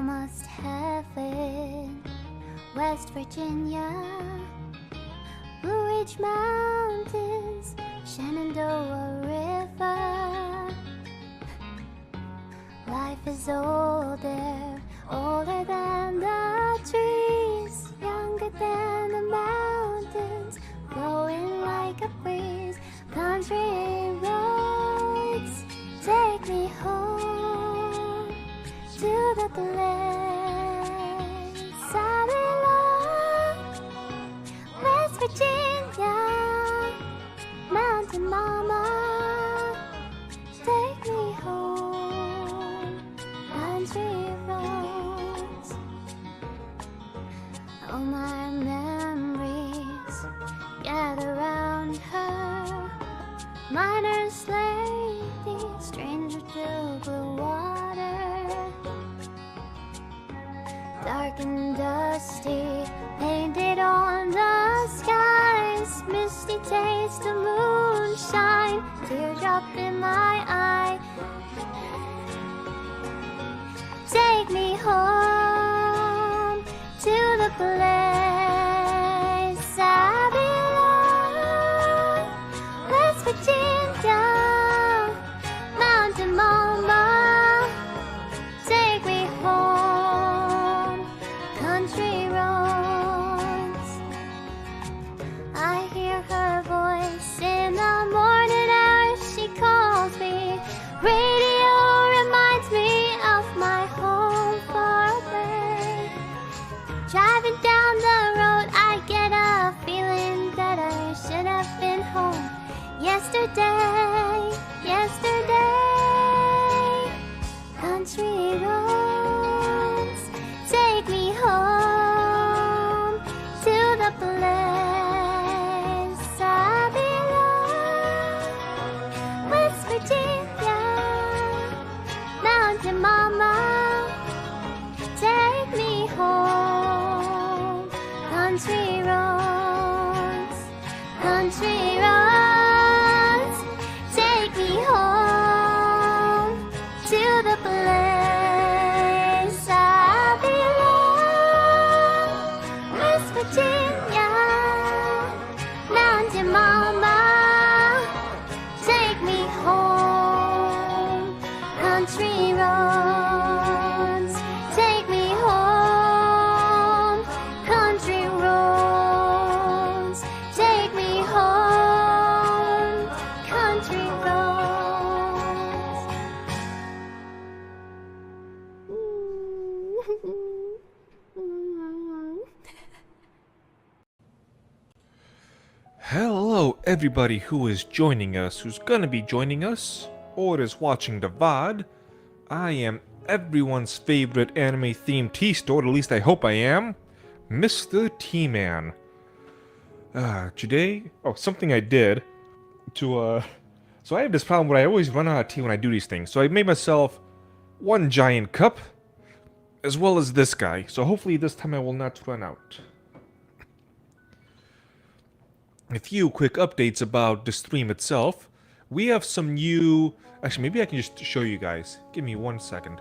almost heaven. West Virginia, Blue Ridge Mountains, Shenandoah River. Life is older, older than the trees, younger than the mountains, blowing like a breeze. Country roads, take me home to the place I belong. West Virginia, Mountain Mama, take me home. Country roads, all my memories gather round her. Miner's lady, stranger to blue water. Dark and dusty, painted on the skies. Misty taste of moonshine, teardrop in my eye. Take me home to the place I belong. West Virginia, Mountain Mama, take me home. Country roads, I hear her voice in the morning hours. She calls me. Radio reminds me of my home far away. Driving down the road, I get a feeling that I should have been home yesterday, yesterday. Country roads, take me home to the place I belong. West Virginia, Mountain Mama, take me home. Country roads, country roads, take me home to the place I belong. West Virginia, Mountain Mama, take me home. Country roads, take me home. Country roads, take me home. Country roads. Hello everybody who is joining us, who's gonna be joining us, or is watching the VOD. I am everyone's favorite anime-themed tea store, at least I hope I am, Mr. Teaman. Today, something I did to, so I have this problem where I always run out of tea when I do these things, so I made myself one giant cup, as well as this guy, so hopefully this time I will not run out. A few quick updates about the stream itself. We have some new... Actually, maybe I can just show you guys. Give me 1 second.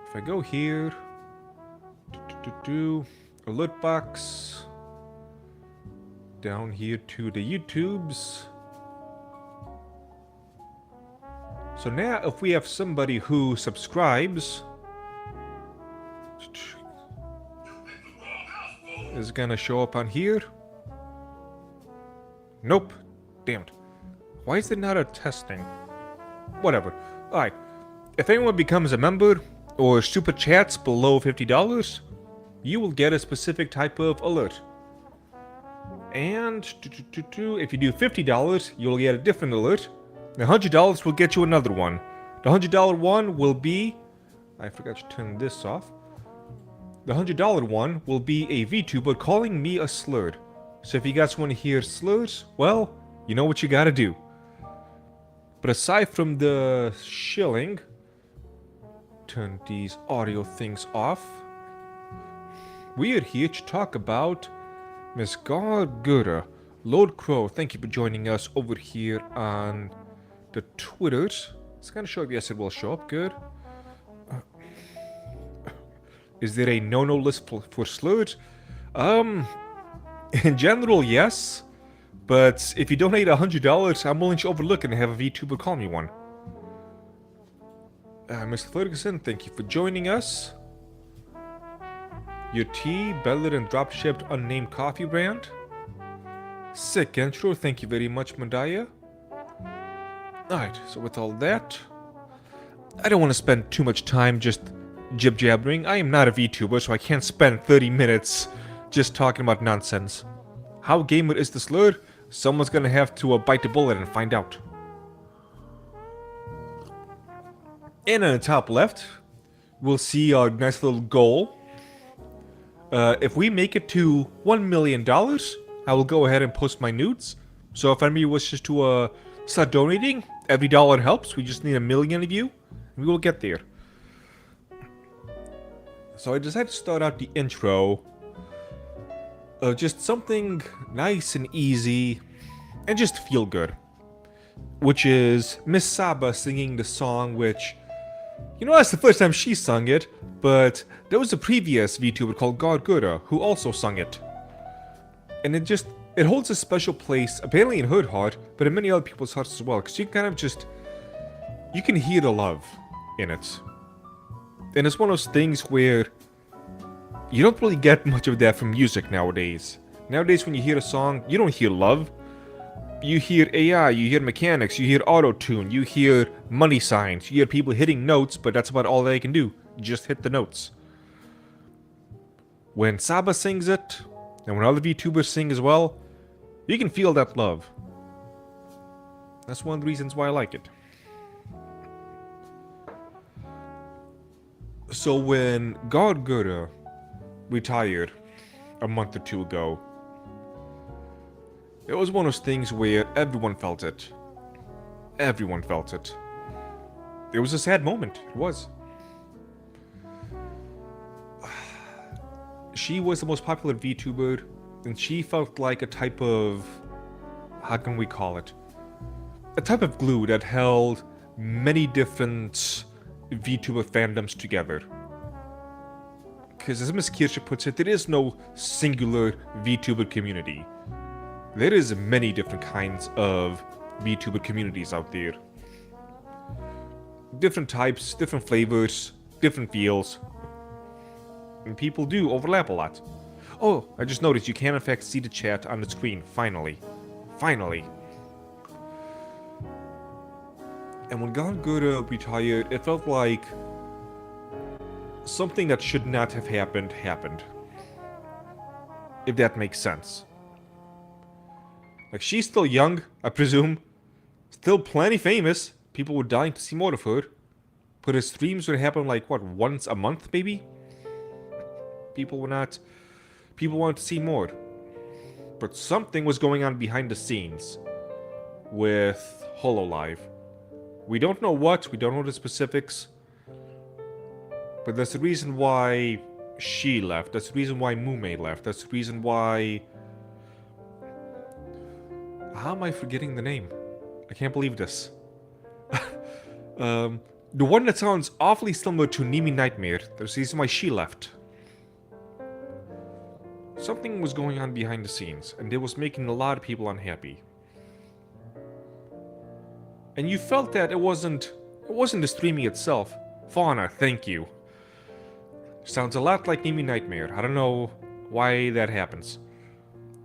If I go here... alert box. Down here to the YouTubes. So now if we have somebody who subscribes... is gonna show up on here. Nope. Damn it. Why is it not a testing? Whatever. Alright. If anyone becomes a member or super chats below $50, you will get a specific type of alert. And if you do $50, you'll get a different alert. The $100 will get you another one. The $100 one will be... I forgot to turn this off. The $100 one will be a VTuber calling me a slur. So if you guys want to hear slurs, well, you know what you gotta do. But aside from the shilling, turn these audio things off. We are here to talk about Miss Gura. Lord Crow, thank you for joining us over here on the Twitters. It's gonna show up. Yes, it will show up. Good. Is there a no-no list for slurs? In general, yes. But if you donate $100, I'm willing to overlook and have a VTuber call me one. Mr. Ferguson, thank you for joining us. Your tea, better than drop-shipped unnamed coffee brand. Sick intro, thank you very much, Mandaya. Alright, so with all that, I don't want to spend too much time just jib-jabbering. I am not a VTuber, so I can't spend 30 minutes just talking about nonsense. How gamer is the slur? Someone's gonna have to bite the bullet and find out. And on the top left, we'll see our nice little goal. If we make it to $1 million, I will go ahead and post my nudes. So if anybody wishes to start donating, every dollar helps. We just need 1 million of you, and we will get there. So I decided to start out the intro. Just something nice and easy, and just feel good. Which is Miss Saba singing the song which... You know, that's the first time she sung it, but there was a previous VTuber called Gura who also sung it. And it holds a special place, apparently in her heart, but in many other people's hearts as well, because you kind of just... You can hear the love in it. And it's one of those things where you don't really get much of that from music nowadays. Nowadays, when you hear a song, you don't hear love. You hear AI, you hear mechanics, you hear auto-tune, you hear money signs, you hear people hitting notes, but that's about all they can do. Just hit the notes. When Saba sings it, and when other VTubers sing as well, you can feel that love. That's one of the reasons why I like it. So when Gura retired a month or two ago, it was one of those things where everyone felt it. Everyone felt it. It was a sad moment. It was. She was the most popular VTuber, and she felt like a type of... How can we call it? A type of glue that held many different VTuber fandoms together. Because as Ms. Kirsche puts it, there is no singular VTuber community. There is many different kinds of VTuber communities out there. Different types, different flavors, different feels. And people do overlap a lot. Oh, I just noticed you can in fact see the chat on the screen, finally. Finally. And when Gura retired, it felt like something that should not have happened, happened. If that makes sense. Like, she's still young, I presume. Still plenty famous. People were dying to see more of her. But her streams would happen like, what, once a month, maybe? People wanted to see more. But something was going on behind the scenes with HoloLive. We don't know what, we don't know the specifics. But that's the reason why she left. That's the reason why Mume left. That's the reason why... How am I forgetting the name? I can't believe this. The one that sounds awfully similar to Nimi Nightmare. That's the reason why she left. Something was going on behind the scenes, and it was making a lot of people unhappy. And you felt that it wasn't the streaming itself. Fauna, thank you. Sounds a lot like Nimi Nightmare. I don't know why that happens.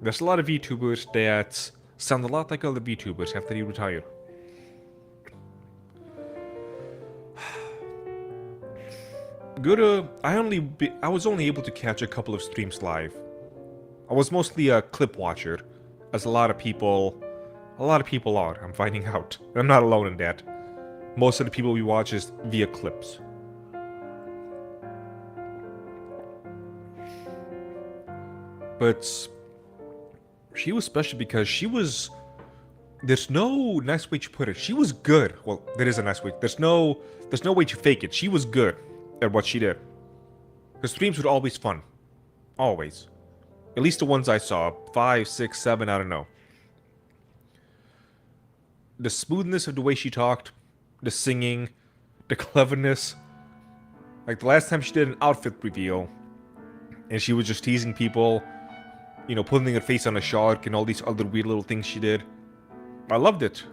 There's a lot of VTubers that sound a lot like other VTubers after they retire. Gura, I was only able to catch a couple of streams live. I was mostly a clip watcher, as a lot of people are, I'm finding out. I'm not alone in that. Most of the people we watch is via clips. But she was special because she was... There's no nice way to put it. She was good. Well, there is a nice way. There's no way to fake it. She was good at what she did. Her streams were always fun. Always. At least the ones I saw. 5, 6, 7, I don't know. The smoothness of the way she talked. The singing. The cleverness. Like the last time she did an outfit reveal, and she was just teasing people, you know, putting her face on a shark and all these other weird little things she did. I loved it.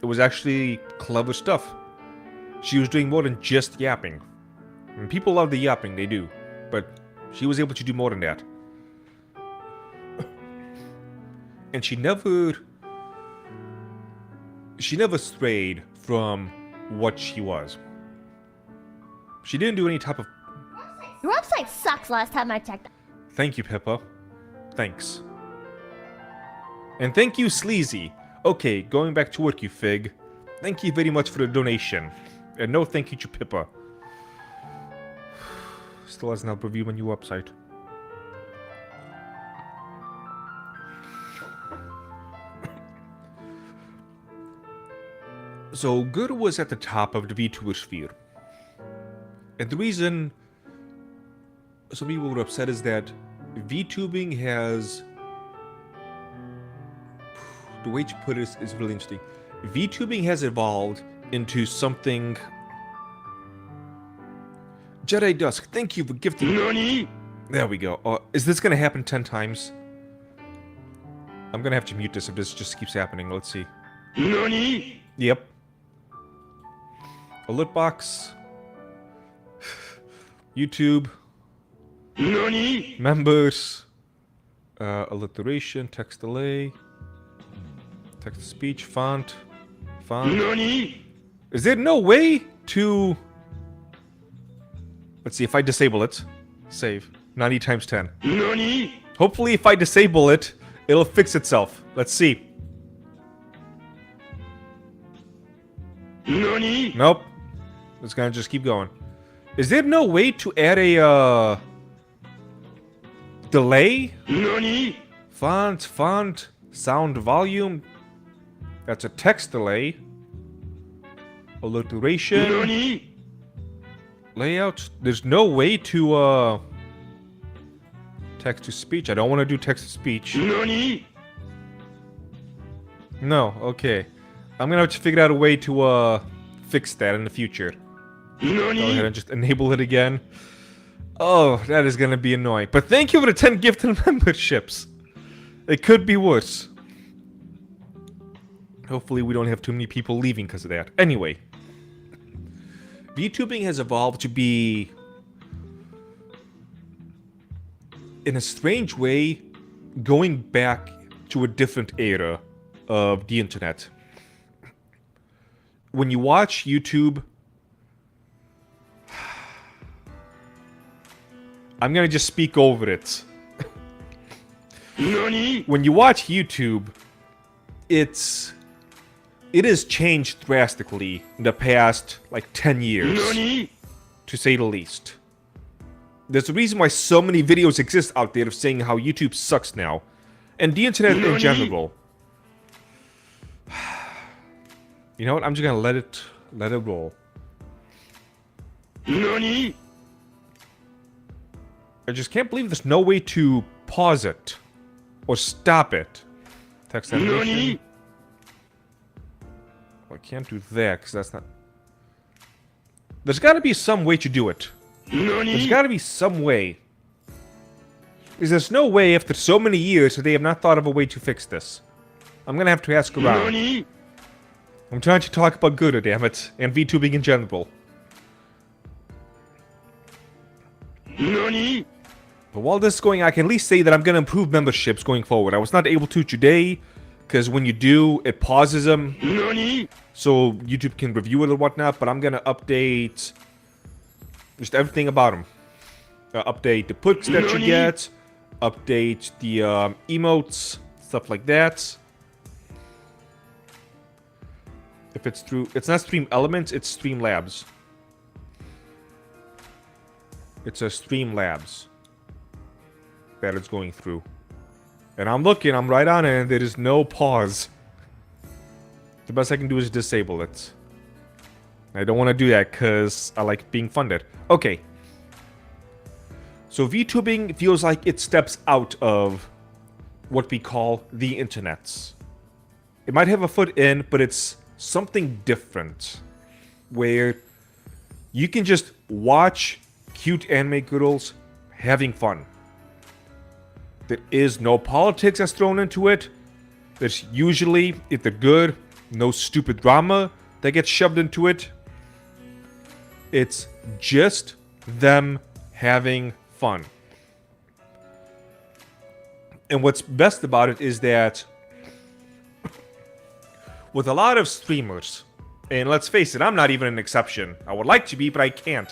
It was actually clever stuff. She was doing more than just yapping. And people love the yapping, they do. But she was able to do more than that. And she never strayed from what she was. She didn't do any type of... Your website sucks last time I checked. Thank you, Pippa. Thanks. And thank you, Sleazy. Okay, going back to work, you fig. Thank you very much for the donation. And no thank you to Pippa. Still hasn't helped review my new website. So, Gura was at the top of the VTuber sphere. And the reason some people were upset is that VTubing has... The way to put it is really interesting. VTubing has evolved into something... Jedi Dusk, thank you for gifting... NANI? There we go. Is this gonna happen 10 times? I'm gonna have to mute this if this just keeps happening. Let's see. NANI? Yep. Alert box. YouTube. NANI? Members. Alliteration, text delay. Text to speech, font. NANI? Is there no way to... Let's see, if I disable it. Save. 90 times 10. NANI? Hopefully if I disable it, it'll fix itself. Let's see. NANI? Nope. It's gonna just keep going. Is there no way to add a, delay? NANI? Font, sound volume. That's a text delay. Alliteration. NANI? Layout. There's no way to, text to speech. I don't want to do text to speech. NANI? No, okay. I'm gonna have to figure out a way to, fix that in the future. NANI? Go ahead and just enable it again. Oh, that is gonna be annoying. But thank you for the 10 gifted memberships. It could be worse. Hopefully we don't have too many people leaving because of that. Anyway. VTubing has evolved to be... in a strange way, going back to a different era of the internet. When you watch YouTube... I'm gonna just speak over it. NANI? When you watch YouTube, it has changed drastically in the past, like, 10 years. NANI? To say the least. There's a reason why so many videos exist out there of saying how YouTube sucks now. And the internet in general. You know what? I'm just gonna let it roll. NANI? I just can't believe there's no way to pause it. Or stop it. Text animation. Well, I can't do that, because that's not... There's gotta be some way to do it. There's gotta be some way. Because there's no way, after so many years, that they have not thought of a way to fix this. I'm gonna have to ask around. I'm trying to talk about Gura, damn it, and VTubing in general. NANI? But while this is going, I can at least say that I'm gonna improve memberships going forward. I was not able to today, because when you do, it pauses them. NANI? So YouTube can review it or whatnot, but I'm gonna update just everything about them. Update the perks that you get, update the emotes, stuff like that. If it's through, it's not Stream Elements, it's Streamlabs. It's a Streamlabs that it's going through. And I'm looking, I'm right on it, and there is no pause. The best I can do is disable it. I don't want to do that because I like being funded. Okay. So VTubing feels like it steps out of what we call the internets. It might have a foot in, but it's something different. Where you can just watch cute anime girls having fun. There is no politics that's thrown into it. There's usually, if they're good, no stupid drama that gets shoved into it. It's just them having fun. And what's best about it is that with a lot of streamers, and let's face it, I'm not even an exception. I would like to be, but I can't.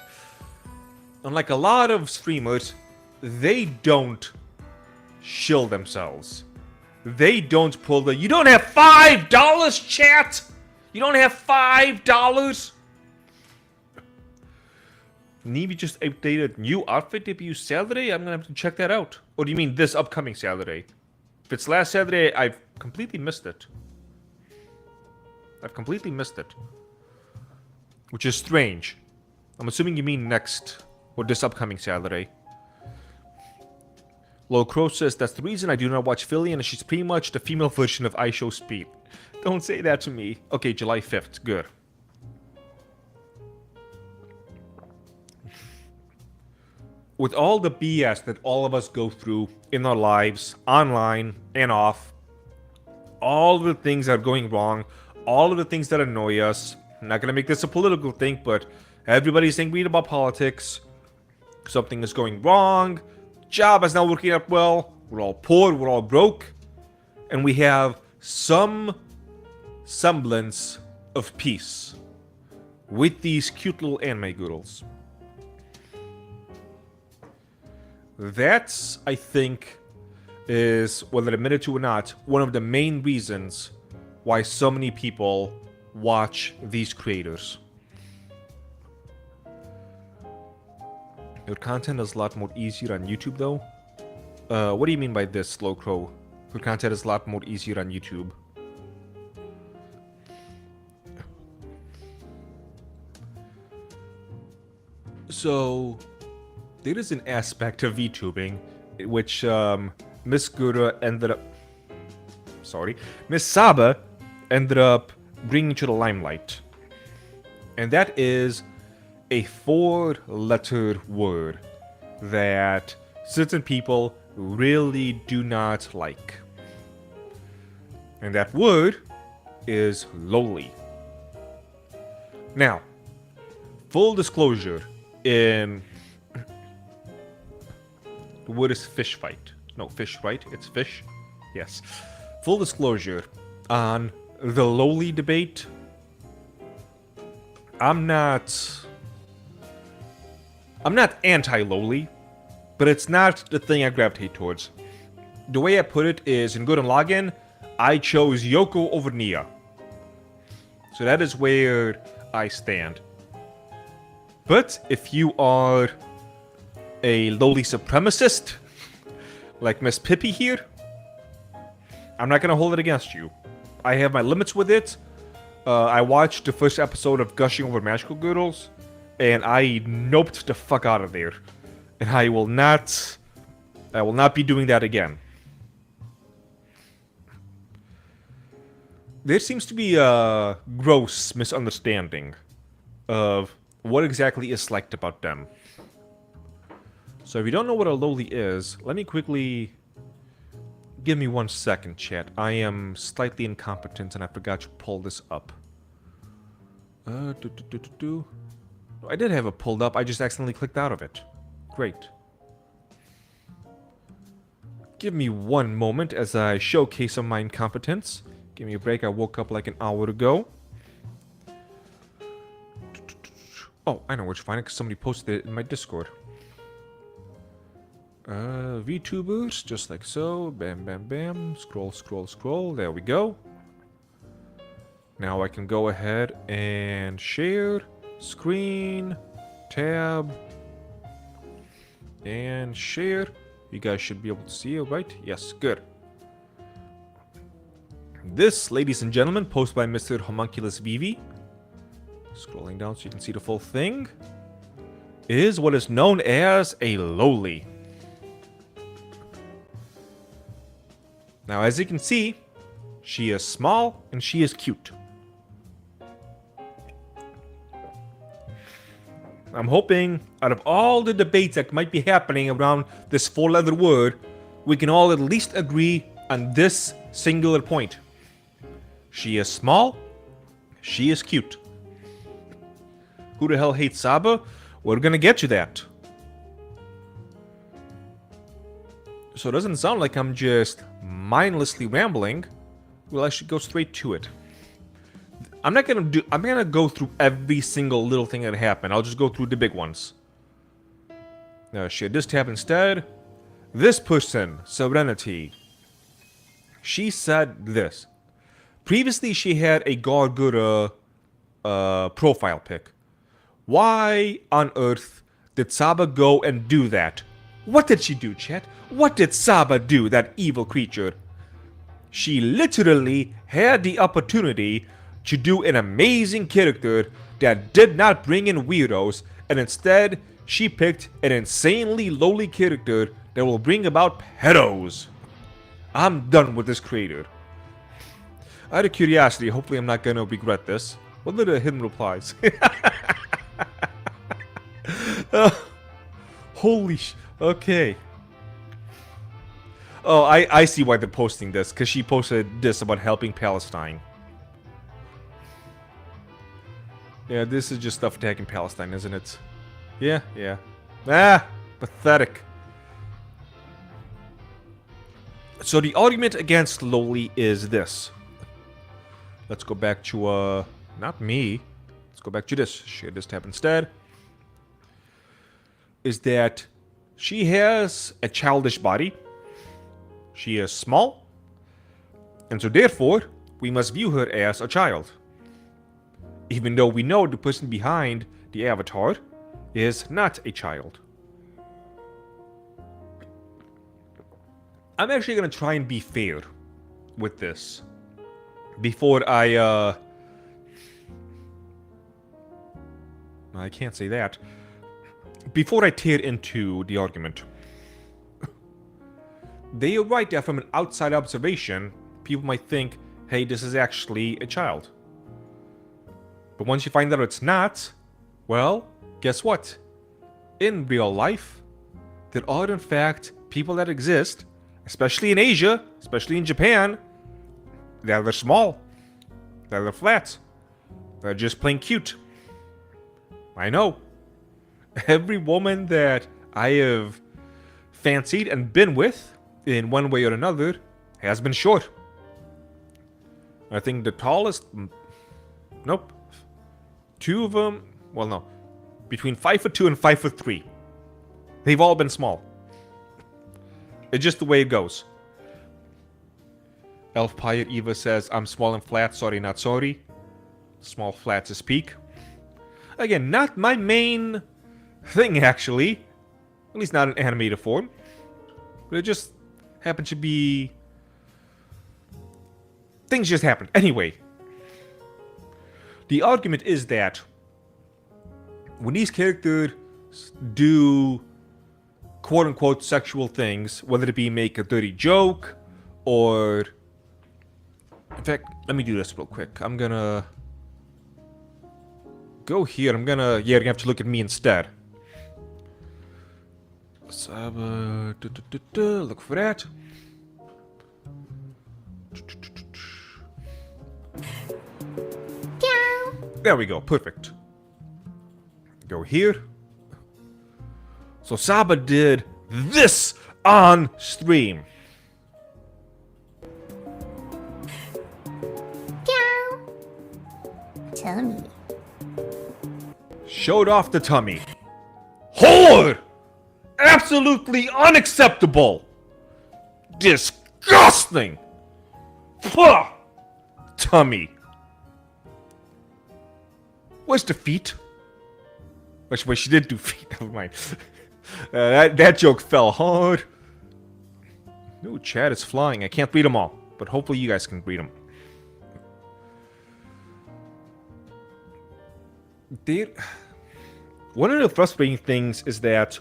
Unlike a lot of streamers, they don't shill themselves. They don't pull the, you don't have $5, chat! You don't have $5? Neve just updated new outfit debut Saturday? I'm gonna have to check that out. Or do you mean this upcoming Saturday? If it's last Saturday, I've completely missed it. I've completely missed it. Which is strange. I'm assuming you mean next, or this upcoming Saturday. Lol Crow says, that's the reason I do not watch Philly, and she's pretty much the female version of I Show Speed. Don't say that to me. Okay, July 5th. Good. With all the BS that all of us go through in our lives, online and off, all of the things that are going wrong, all of the things that annoy us, I'm not going to make this a political thing, but everybody's angry about politics. Something is going wrong. Job is not working out well. We're all poor. We're all broke. And we have some semblance of peace with these cute little anime girls. That's, I think, is, whether admitted to or not, one of the main reasons why so many people watch these creators. Your content is a lot more easier on YouTube, though. What do you mean by this, Slow Crow? Your content is a lot more easier on YouTube. So, there is an aspect of VTubing which Miss Gura ended up... Sorry. Miss Saba ended up bringing to the limelight. And that is a 4-letter word that certain people really do not like. And that word is loli. Now, full disclosure, in... The word is fish fight. No, fish, right? It's fish? Yes. Full disclosure, on the loli debate, I'm not anti-loli, but it's not the thing I gravitate towards. The way I put it is, in Good and Login, I chose Yoko over Nia. So that is where I stand. But if you are a loli supremacist, like Miss Pippi here, I'm not gonna hold it against you. I have my limits with it. I watched the first episode of Gushing Over Magical Girls, and I noped the fuck out of there. And I will not be doing that again. There seems to be a gross misunderstanding of what exactly is liked about them. So if you don't know what a loli is, let me quickly... Give me 1 second, chat. I am slightly incompetent and I forgot to pull this up. I did have it pulled up, I just accidentally clicked out of it. Great. Give me 1 moment as I showcase some of my incompetence. Give me a break, I woke up like an hour ago. Oh, I know where to find it because somebody posted it in my Discord. VTubers, just like so. Bam, bam, bam. Scroll, scroll, scroll. There we go. Now I can go ahead and share, screen, tab, and share. You guys should be able to see it, right? Yes, good. This, ladies and gentlemen, posted by Mr. Homunculus VV. Scrolling down so you can see the full thing. Is what is known as a loli. Now, as you can see, she is small and she is cute. I'm hoping out of all the debates that might be happening around this four-letter word, we can all at least agree on this singular point. She is small. She is cute. Who the hell hates Saba? We're gonna get you that. So it doesn't sound like I'm just mindlessly rambling. Well, I should go straight to it. I'm gonna go through every single little thing that happened. I'll just go through the big ones. Shit, this happened instead. This person, Serenity. She said this. Previously, she had a Gura profile pic. Why on earth did Saba go and do that? What did she do, chat? What did Saba do, that evil creature? She literally had the opportunity to do an amazing character that did not bring in weirdos, and instead, she picked an insanely lowly character that will bring about pedos. I'm done with this creator. Out of curiosity, hopefully I'm not gonna regret this. What are the hidden replies? Holy sh... Okay. Oh, I see why they're posting this, because she posted this about helping Palestine. Yeah, this is just stuff attacking Palestine, isn't it? Yeah. Ah, pathetic. So the argument against loli is this. Let's go back to, not me. Let's go back to this. Shit, this happened instead. Is that she has a childish body. She is small. And so therefore, we must view her as a child. Even though we know the person behind the avatar is not a child. I'm actually going to try and be fair with this. Before I can't say that. Before I tear into the argument. They are right that from an outside observation, people might think, hey, this is actually a child. But once you find out it's not, well, guess what? In real life, there are in fact people that exist, especially in Asia, especially in Japan, that are small, that are flat, that are just plain cute. I know. Every woman that I have fancied and been with, in one way or another, has been short. I think the tallest... Nope. Two of them... Well, no. Between 5'2" and 5'3". They've all been small. It's just the way it goes. Elf Pirate Eva says, I'm small and flat, sorry not sorry. Small flats is peak. Again, not my main thing, actually. At least not in animated form. But it just happened to be... Things just happened. Anyway. The argument is that when these characters do quote-unquote sexual things, whether it be make a dirty joke, or... In fact, let me do this real quick. I'm gonna... Go here. I'm gonna... Yeah, you're gonna have to look at me instead. Saba... Look for that. There we go. Perfect. Go here. So Saba did this on stream. Tummy. Showed off the tummy. Whore! Absolutely unacceptable! Disgusting! Puh! Tummy. Where's the feet? Wait, she did do feet. Never mind. That joke fell hard. No, chat is flying. I can't read them all, but hopefully you guys can read them. One of the frustrating things is that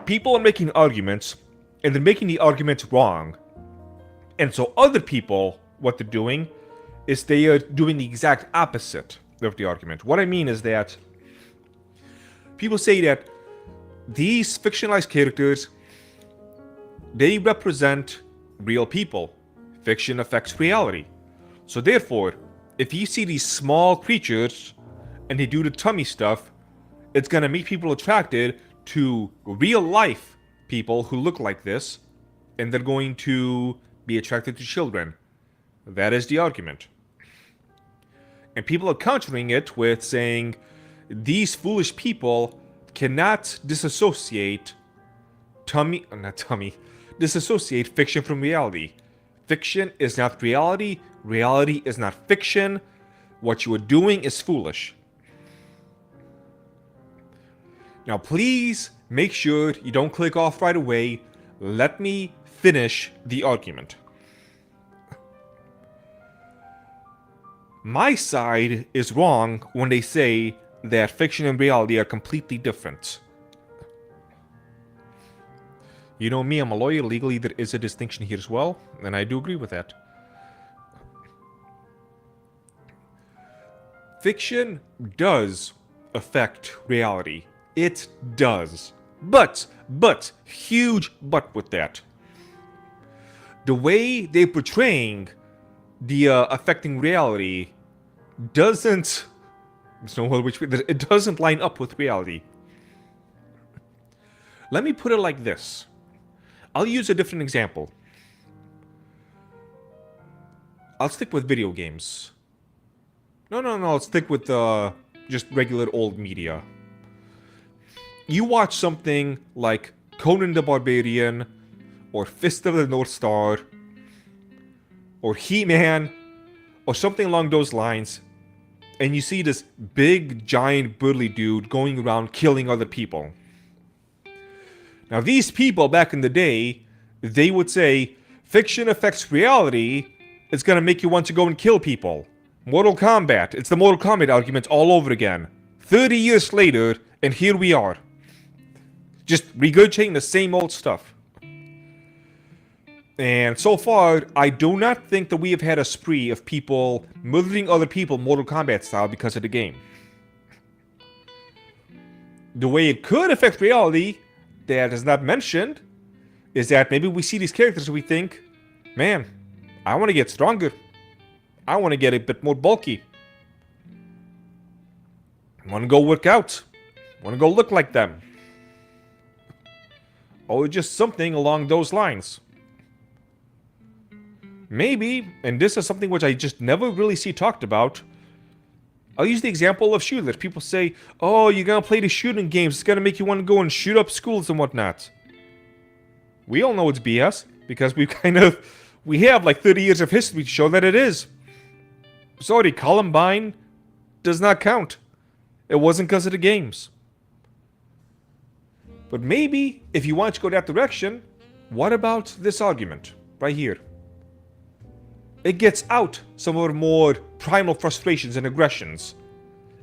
people are making arguments, and they're making the arguments wrong. And so other people, what they're doing, is they are doing the exact opposite of the argument. What I mean is that People say that these fictionalized characters, they represent real people. Fiction affects reality. So therefore, if you see these small creatures and they do the tummy stuff, it's gonna make people attracted to real life people who look like this, and they're going to be attracted to children. That is the argument. And people are countering it with saying these foolish people cannot disassociate disassociate fiction from reality. Fiction is not reality. Reality is not fiction. What you are doing is foolish. Now please make sure you don't click off right away. Let me finish the argument. My side is wrong when they say that fiction and reality are completely different. You know me, I'm a lawyer. Legally, there is a distinction here as well, and I do agree with that. Fiction does affect reality. It does. But, huge but with that. The way they're portraying the affecting reality doesn't... it doesn't line up with reality. Let me put it like this. I'll use a different example. I'll stick with video games. No, I'll stick with just regular old media. You watch something like Conan the Barbarian, or Fist of the North Star, or He-Man, or something along those lines, and you see this big, giant, burly dude going around killing other people. Now, these people back in the day, they would say, fiction affects reality, it's gonna make you want to go and kill people. Mortal Kombat, it's the Mortal Kombat argument all over again. 30 years later, and here we are. Just regurgitating the same old stuff. And so far, I do not think that we have had a spree of people murdering other people Mortal Kombat style because of the game. The way it could affect reality, that is not mentioned, is that maybe we see these characters and we think, man, I want to get stronger. I want to get a bit more bulky. I want to go work out. I want to go look like them. Or just something along those lines. Maybe, and this is something which I just never really see talked about, I'll use the example of shooters. People say, oh, you're gonna play the shooting games, it's gonna make you want to go and shoot up schools and whatnot. We all know it's BS, because we have like 30 years of history to show that it is. Sorry, Columbine does not count. It wasn't because of the games. But maybe, if you want to go that direction, what about this argument, right here? It gets out some of our more primal frustrations and aggressions,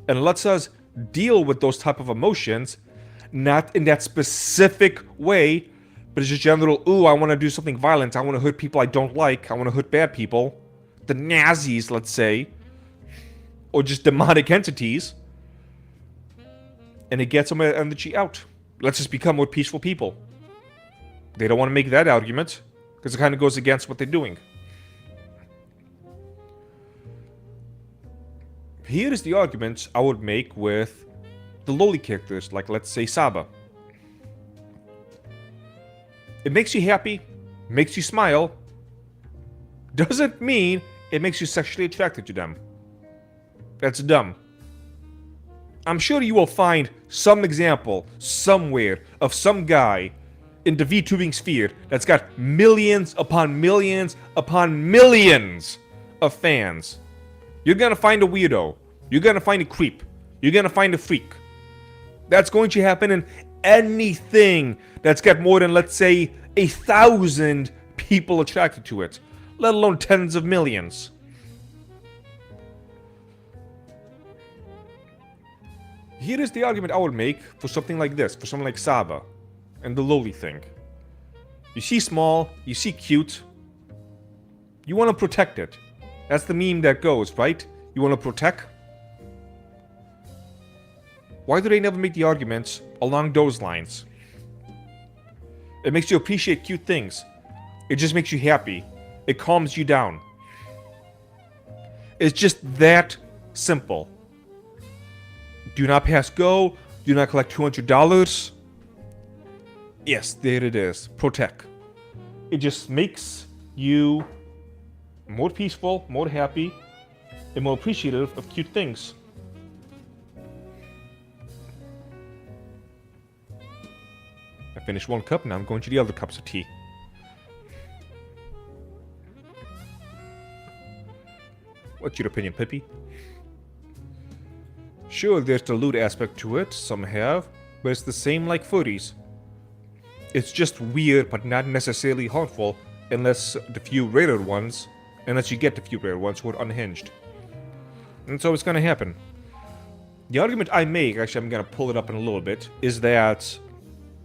and lets us deal with those type of emotions, not in that specific way, but it's just general, ooh, I want to do something violent, I want to hurt people I don't like, I want to hurt bad people, the Nazis, let's say, or just demonic entities, and it gets some energy out. Let's just become more peaceful people. They don't want to make that argument, because it kind of goes against what they're doing. Here is the argument I would make with the loli characters, like let's say Saba. It makes you happy, makes you smile, doesn't mean it makes you sexually attracted to them. That's dumb. I'm sure you will find some example somewhere of some guy in the VTubing sphere that's got millions upon millions upon millions of fans. You're gonna find a weirdo. You're gonna find a creep. You're gonna find a freak. That's going to happen in anything that's got more than, let's say, 1,000 people attracted to it, let alone tens of millions. Here is the argument I would make for something like this, for something like Saba and the loli thing. You see small, you see cute, you want to protect it. That's the meme that goes, right? You want to protect? Why do they never make the arguments along those lines? It makes you appreciate cute things. It just makes you happy. It calms you down. It's just that simple. Do not pass go. Do not collect $200. Yes, there it is. Protect. It just makes you more peaceful, more happy, and more appreciative of cute things. I finished one cup, now I'm going to the other cups of tea. What's your opinion, Pippi? Sure, there's the loot aspect to it, some have, but it's the same like furries. It's just weird, but not necessarily harmful, unless you get the few rare ones who are unhinged. And so it's gonna happen. The argument I make, actually I'm gonna pull it up in a little bit, is that...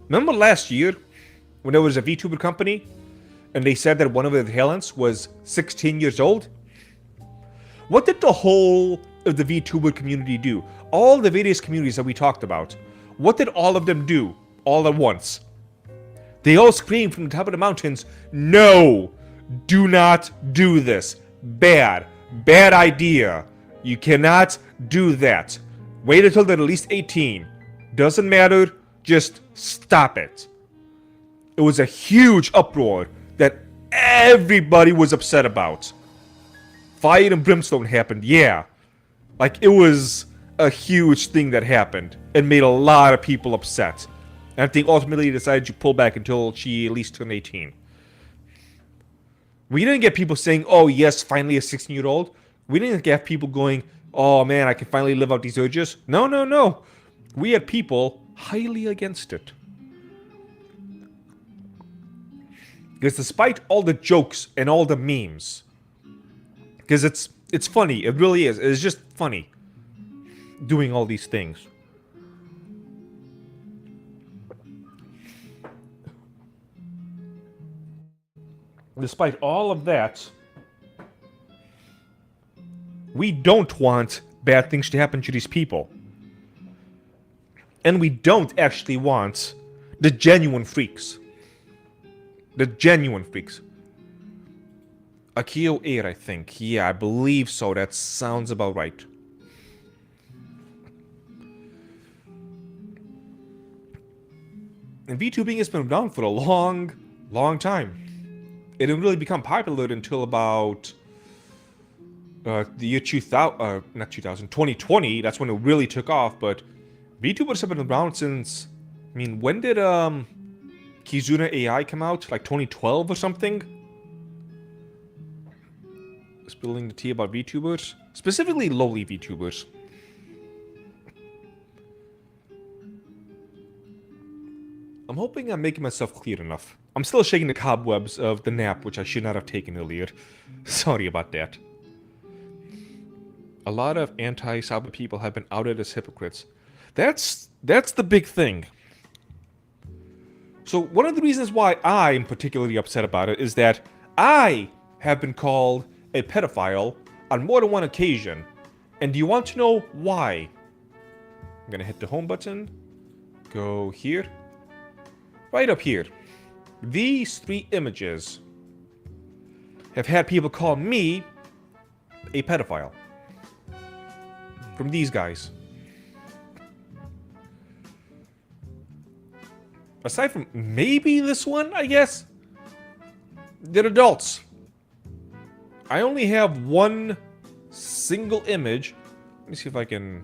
Remember last year, when there was a VTuber company, and they said that one of their talents was 16 years old? What did the whole of the VTuber community do? All the various communities that we talked about, what did all of them do, all at once? They all screamed from the top of the mountains, no! Do not do this. Bad. Bad idea. You cannot do that. Wait until they're at least 18. Doesn't matter, just stop it. It was a huge uproar that everybody was upset about. Fire and brimstone happened, yeah. Like, it was a huge thing that happened and made a lot of people upset. And I think ultimately decided to pull back until she at least turned 18. We didn't get people saying, oh yes, finally a 16-year-old. We didn't get people going, oh man, I can finally live out these urges. No, no, no. We had people highly against it. Because despite all the jokes and all the memes, because it's funny, it really is. It's just funny doing all these things. Despite all of that, we don't want bad things to happen to these people. And we don't actually want the genuine freaks. The genuine freaks. Akio 8, I think. Yeah, I believe so. That sounds about right. And VTubing has been around for a long, long time. It didn't really become popular until about the year 2020. That's when it really took off. But VTubers have been around since... I mean, when did Kizuna AI come out? Like 2012 or something? Spilling the tea about VTubers. Specifically loli VTubers. I'm hoping I'm making myself clear enough. I'm still shaking the cobwebs of the nap, which I should not have taken earlier. Sorry about that. A lot of anti-Saba people have been outed as hypocrites. That's the big thing. So one of the reasons why I'm particularly upset about it is that I have been called a pedophile on more than one occasion. And do you want to know why? I'm gonna hit the home button. Go here. Right up here. These three images have had people call me a pedophile. From these guys. Aside from maybe this one, I guess. They're adults. I only have one single image. Let me see if I can...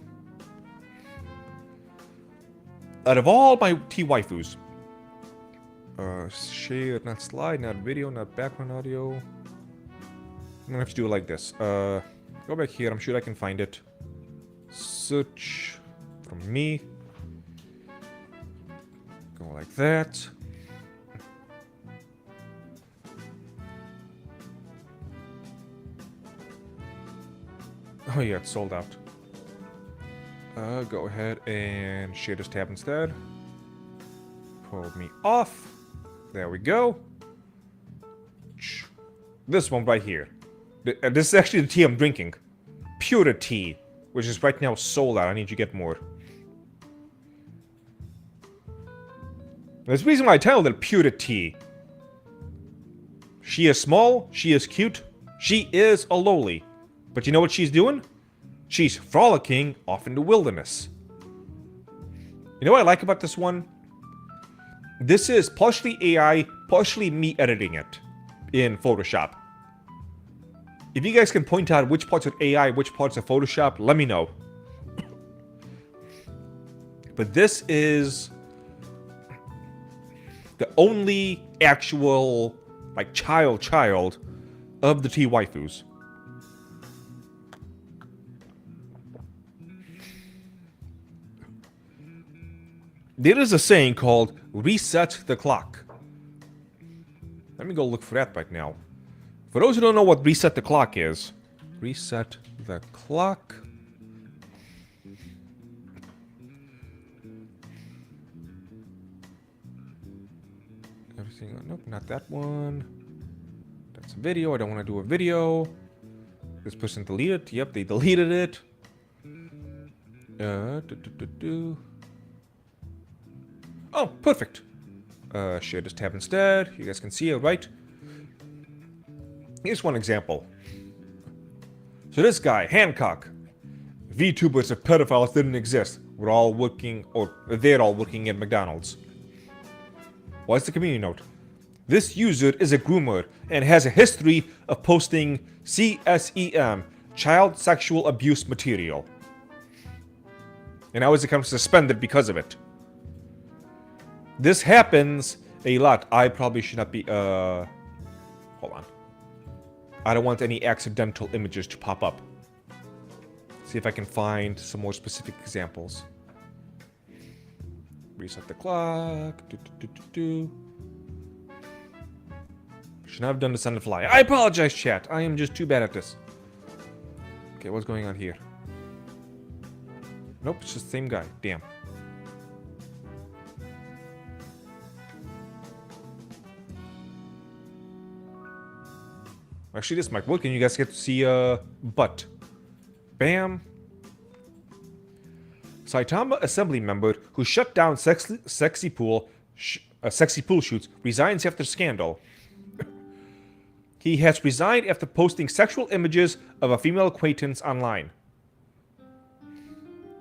Out of all my T-waifus. Share, not slide, not video, not background audio. I'm gonna have to do it like this. Go back here, I'm sure I can find it. Search from me. Go like that. Oh yeah, it's sold out. Go ahead and share this tab instead. Pull me off. There we go. This one right here. This is actually the tea I'm drinking. Pure tea. Which is right now sold out. I need to get more. There's a reason why I titled it Purity. She is small, she is cute, she is a loli. But you know what she's doing? She's frolicking off in the wilderness. You know what I like about this one? This is partially AI, partially me editing it in Photoshop. If you guys can point out which parts are AI, which parts are Photoshop, let me know. But this is the only actual, like, child of the T waifus. There is a saying called reset the clock. Let me go look for that right now. For those who don't know what reset the clock is, reset the clock. Everything, nope, not that one. That's a video, I don't want to do a video. This person deleted it, yep, they deleted it. Oh, perfect. Share this tab instead. You guys can see it, right? Here's one example. So this guy, Hancock. VTubers if pedophiles didn't exist. We're all working, or they're all working at McDonald's. What's the community note? This user is a groomer and has a history of posting CSEM, child sexual abuse material. And now he's become suspended because of it. This happens a lot. I probably should not be, hold on. I don't want any accidental images to pop up. See if I can find some more specific examples. Reset the clock. Should not have done this on the fly. I apologize, chat. I am just too bad at this. Okay, what's going on here? Nope, it's just the same guy. Damn. Actually, this might work, and you guys get to see butt. Bam. Saitama assembly member who shut down sexy pool shoots resigns after scandal. He has resigned after posting sexual images of a female acquaintance online.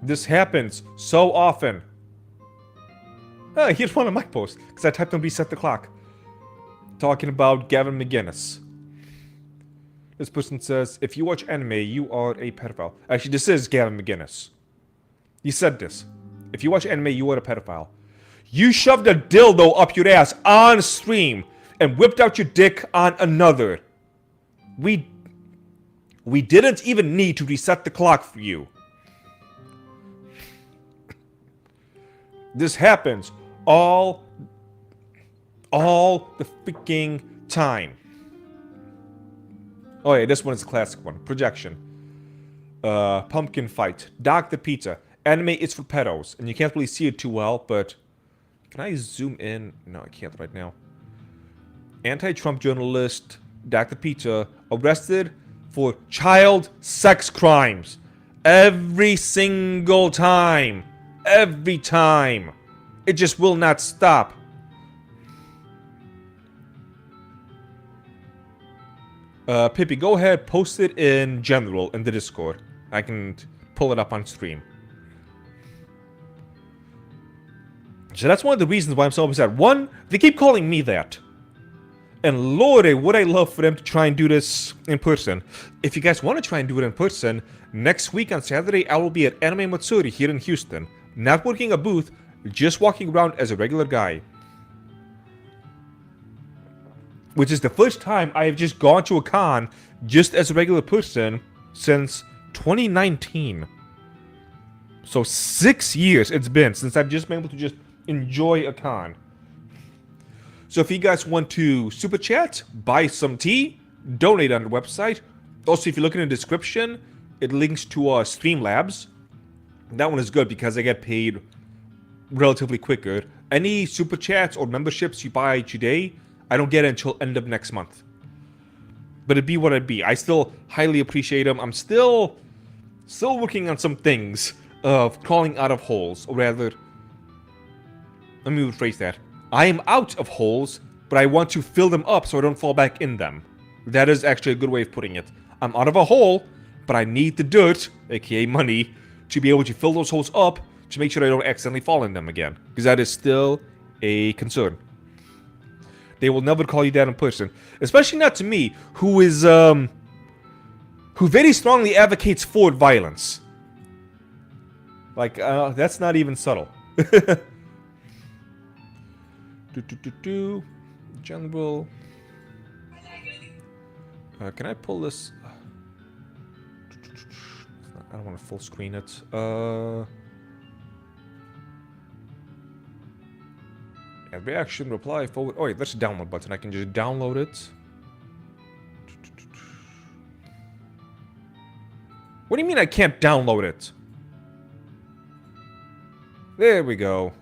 This happens so often. Here's one of my posts, because I typed on reset the clock. Talking about Gavin McGinnis. This person says, if you watch anime, you are a pedophile. Actually, this is Gavin McGinnis. He said this. If you watch anime, you are a pedophile. You shoved a dildo up your ass on stream and whipped out your dick on another. We didn't even need to reset the clock for you. This happens all the freaking time. Oh yeah, this one is a classic one. Projection. Pumpkin fight. Dog the pizza. Anime is for pedos. And you can't really see it too well, but... Can I zoom in? No, I can't right now. Anti-Trump journalist Dr. Pizza arrested for child sex crimes. Every single time. Every time. It just will not stop. Pippi, go ahead, post it in general in the Discord. I can pull it up on stream. So that's one of the reasons why I'm so upset. One, they keep calling me that. And lordy, would I love for them to try and do this in person. If you guys want to try and do it in person, next week on Saturday, I will be at Anime Matsuri here in Houston. Not working a booth, just walking around as a regular guy. Which is the first time I have just gone to a con just as a regular person since 2019. So 6 years it's been since I've just been able to just enjoy a con. So if you guys want to super chat, buy some tea, donate on the website. Also, if you look in the description, it links to Streamlabs. That one is good because I get paid relatively quicker. Any super chats or memberships you buy today, I don't get it until end of next month. But it'd be what it'd be. I still highly appreciate them. I'm still working on some things of crawling out of holes. Or rather, let me rephrase that. I am out of holes, but I want to fill them up so I don't fall back in them. That is actually a good way of putting it. I'm out of a hole, but I need the dirt, aka money, to be able to fill those holes up to make sure I don't accidentally fall in them again. Because that is still a concern. They will never call you that in person. Especially not to me, who is, who very strongly advocates for violence. Like, that's not even subtle. General. Can I pull this? I don't want to full screen it. Add reaction, reply, forward. Oh wait, that's a download button. I can just download it. What do you mean I can't download it? There we go.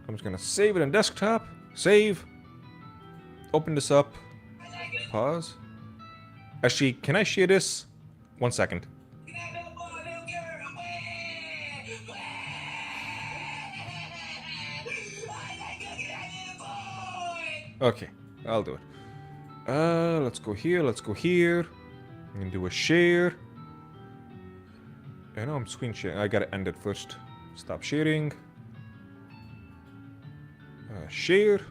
I'm just gonna save it in desktop. Save. Open this up. Pause. Actually, can I share this? 1 second. Okay, I'll do it. Let's go here, let's go here. I'm gonna do a share. I know I'm screen sharing. I gotta end it first. Stop sharing. Share.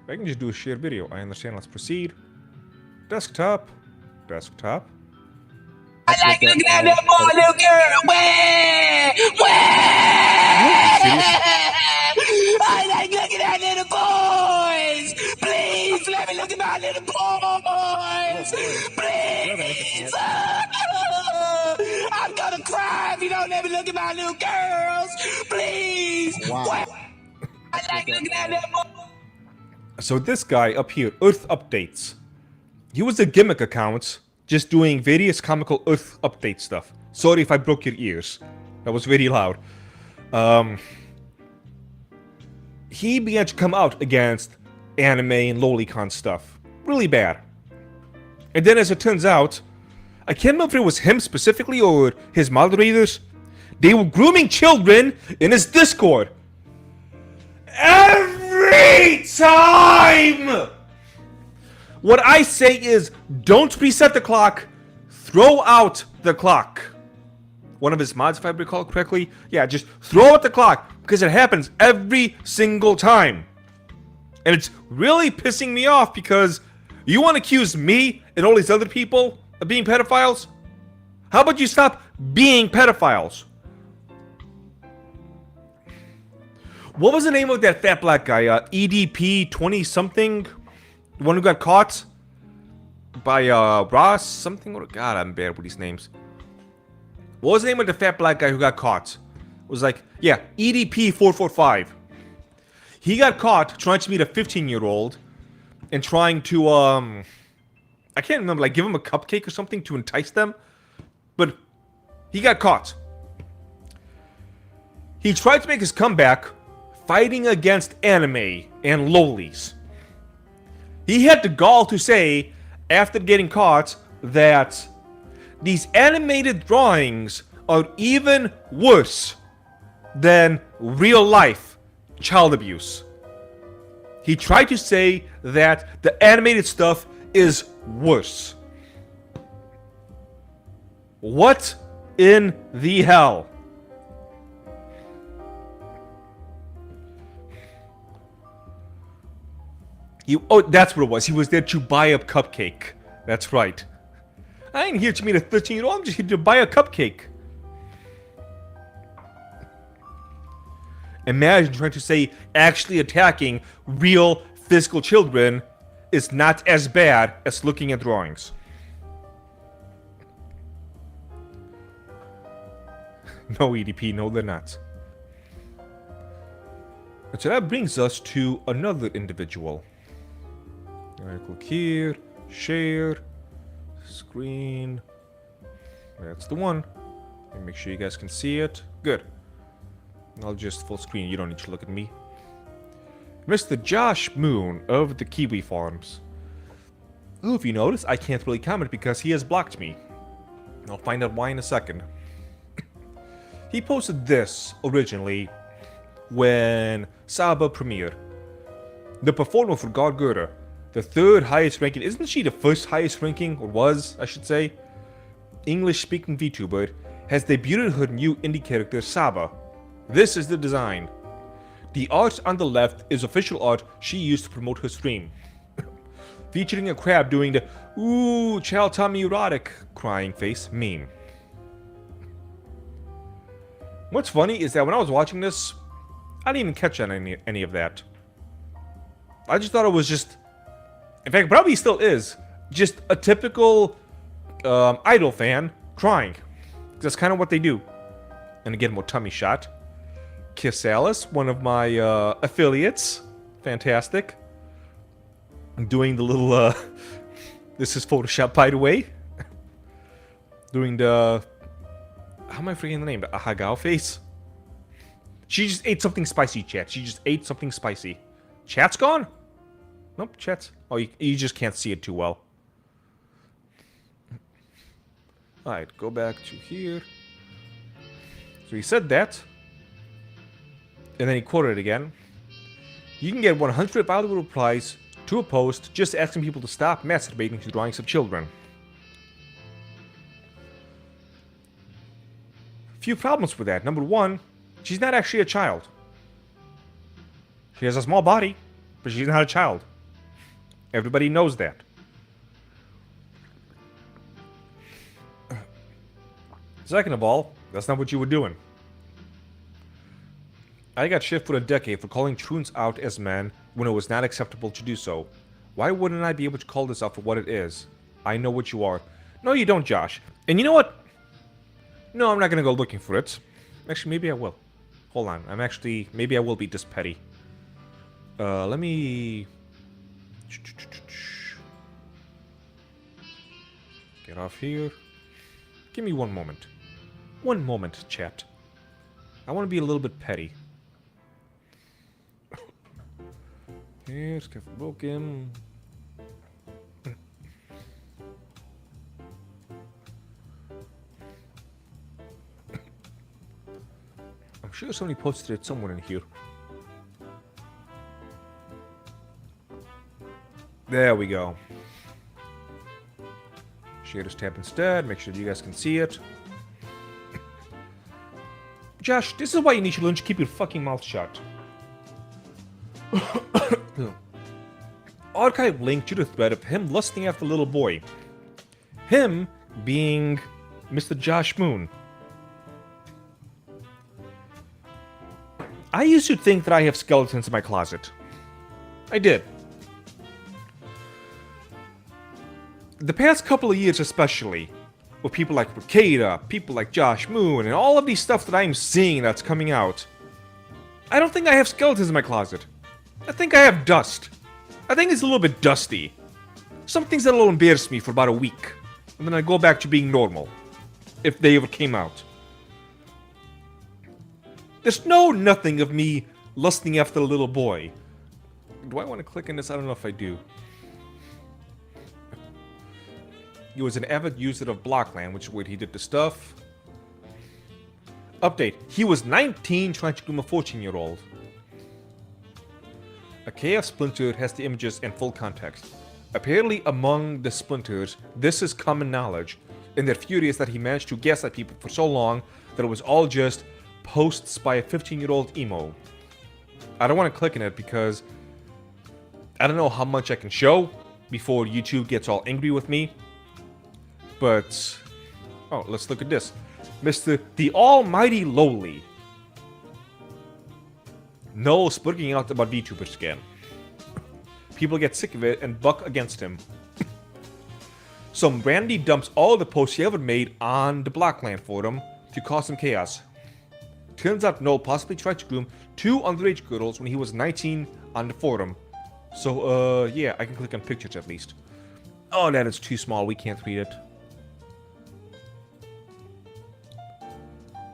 I can just do a share video. I understand. Let's proceed. Desktop. Desktop. I like looking at that boy, little girl. I like looking at little boys. Please let me look at my little boys. Please. I'm gonna cry if you don't let me look at my little girls. Please. Wow. I like looking at little boys. So this guy up here, Earth Updates. He was a gimmick account, just doing various comical Earth update stuff. Sorry if I broke your ears. That was very loud. He began to come out against anime and lolicon stuff. Really bad. And then as it turns out, I can't remember if it was him specifically or his moderators. They were grooming children in his Discord. Every time! What I say is, don't reset the clock, throw out the clock. One of his mods, if I recall correctly, yeah, just throw out the clock, because it happens every single time. And it's really pissing me off, because you want to accuse me and all these other people of being pedophiles? How about you stop being pedophiles? What was the name of that fat black guy? EDP 20-something? The one who got caught? By, Ross something? Oh, God, I'm bad with these names. What was the name of the fat black guy who got caught? It was like, yeah, EDP 445. He got caught trying to meet a 15-year-old and trying to, I can't remember, like, give him a cupcake or something to entice them. But he got caught. He tried to make his comeback fighting against anime and lolis. He had the gall to say, after getting caught, that these animated drawings are even worse than real life child abuse. He tried to say that the animated stuff is worse. What in the hell? Oh, that's what it was. He was there to buy a cupcake. That's right. I ain't here to meet a 13-year-old. I'm just here to buy a cupcake. Imagine trying to say actually attacking real physical children is not as bad as looking at drawings. No, EDP, no, they're not. So that brings us to another individual. Alright, click here, share, screen. That's the one. And make sure you guys can see it. Good. I'll just full screen. You don't need to look at me. Mr. Josh Moon of the Kiwi Farms. Oh, if you notice, I can't really comment because he has blocked me. I'll find out why in a second. He posted this originally when Saba premiered. The performer for God Gura, the third highest ranking, isn't she the first highest ranking, or was, I should say, English-speaking VTuber, has debuted her new indie character Saba. This is the design. The art on the left is official art she used to promote her stream. Featuring a crab doing the "ooh, child tell me erotic" crying face meme. What's funny is that when I was watching this, I didn't even catch on any of that. I just thought it was just, in fact, probably still is, just a typical idol fan crying. That's kind of what they do. And again, more tummy shot. Kiss Alice, one of my affiliates. Fantastic. I'm doing the little, this is Photoshop, by the way. Doing the, how am I forgetting the name? The Ahagao face? She just ate something spicy, chat. She just ate something spicy. Chat's gone? Nope, chat's, oh, you just can't see it too well. Alright, go back to here. So he said that. And then he quoted it again. You can get 100 valuable replies to a post just asking people to stop masturbating to drawings of children. Few problems with that. Number one, she's not actually a child. She has a small body, but she's not a child. Everybody knows that. Second of all, that's not what you were doing. I got shit for a decade for calling truants out as men when it was not acceptable to do so. Why wouldn't I be able to call this out for what it is? I know what you are. No, you don't, Josh. And you know what? No, I'm not gonna go looking for it. Actually, maybe I will. Hold on. Maybe I will be this petty. Let me... Get off here. Give me one moment. One moment, chat. I want to be a little bit petty. Here's careful broken. I'm sure somebody posted it somewhere in here. There we go. Share this tab instead. Make sure you guys can see it. Josh, this is why you need to learn to keep your fucking mouth shut. Archive link to the thread of him lusting after the little boy. Him being Mr. Josh Moon. I used to think that I have skeletons in my closet. I did. The past couple of years especially, with people like Ricada, people like Josh Moon, and all of these stuff that I'm seeing that's coming out, I don't think I have skeletons in my closet. I think I have dust. I think it's a little bit dusty. Some things that'll embarrass me for about a week, and then I go back to being normal, if they ever came out. There's nothing of me lusting after the little boy. Do I want to click on this? I don't know if I do. He was an avid user of Blockland, which is where he did the stuff. Update. He was 19 trying to groom a 14-year-old. A KF splinter has the images in full context. Apparently among the splinters, this is common knowledge, and they're furious that he managed to gaslight people for so long that it was all just posts by a 15-year-old emo. I don't want to click on it because I don't know how much I can show before YouTube gets all angry with me. But, oh, let's look at this. Mr. The Almighty Loli. No spurging out about VTubers again. People get sick of it and buck against him. Some Brandy dumps all the posts he ever made on the Blockland forum to cause some chaos. Turns out Noel possibly tried to groom 2 underage girls when he was 19 on the forum. So, yeah, I can click on pictures at least. Oh, that is too small. We can't read it.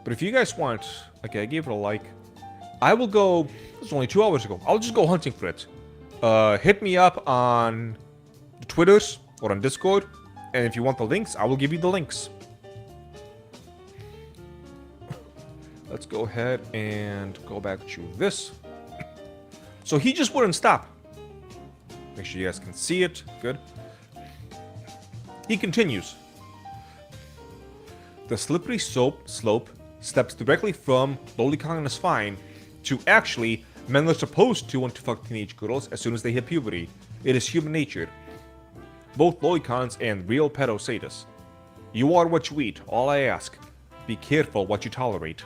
But if you guys want... Okay, I gave it a like. I will go... This was only 2 hours ago. I'll just go hunting for it. Hit me up on the Twitters or on Discord. And if you want the links, I will give you the links. Let's go ahead and go back to this. So he just wouldn't stop. Make sure you guys can see it. Good. He continues. The slippery slope steps directly from lolicon is fine to actually men are supposed to want to fuck teenage girls as soon as they hit puberty. It is human nature. Both lolicons and real pedo sadists. You are what you eat, all I ask. Be careful what you tolerate.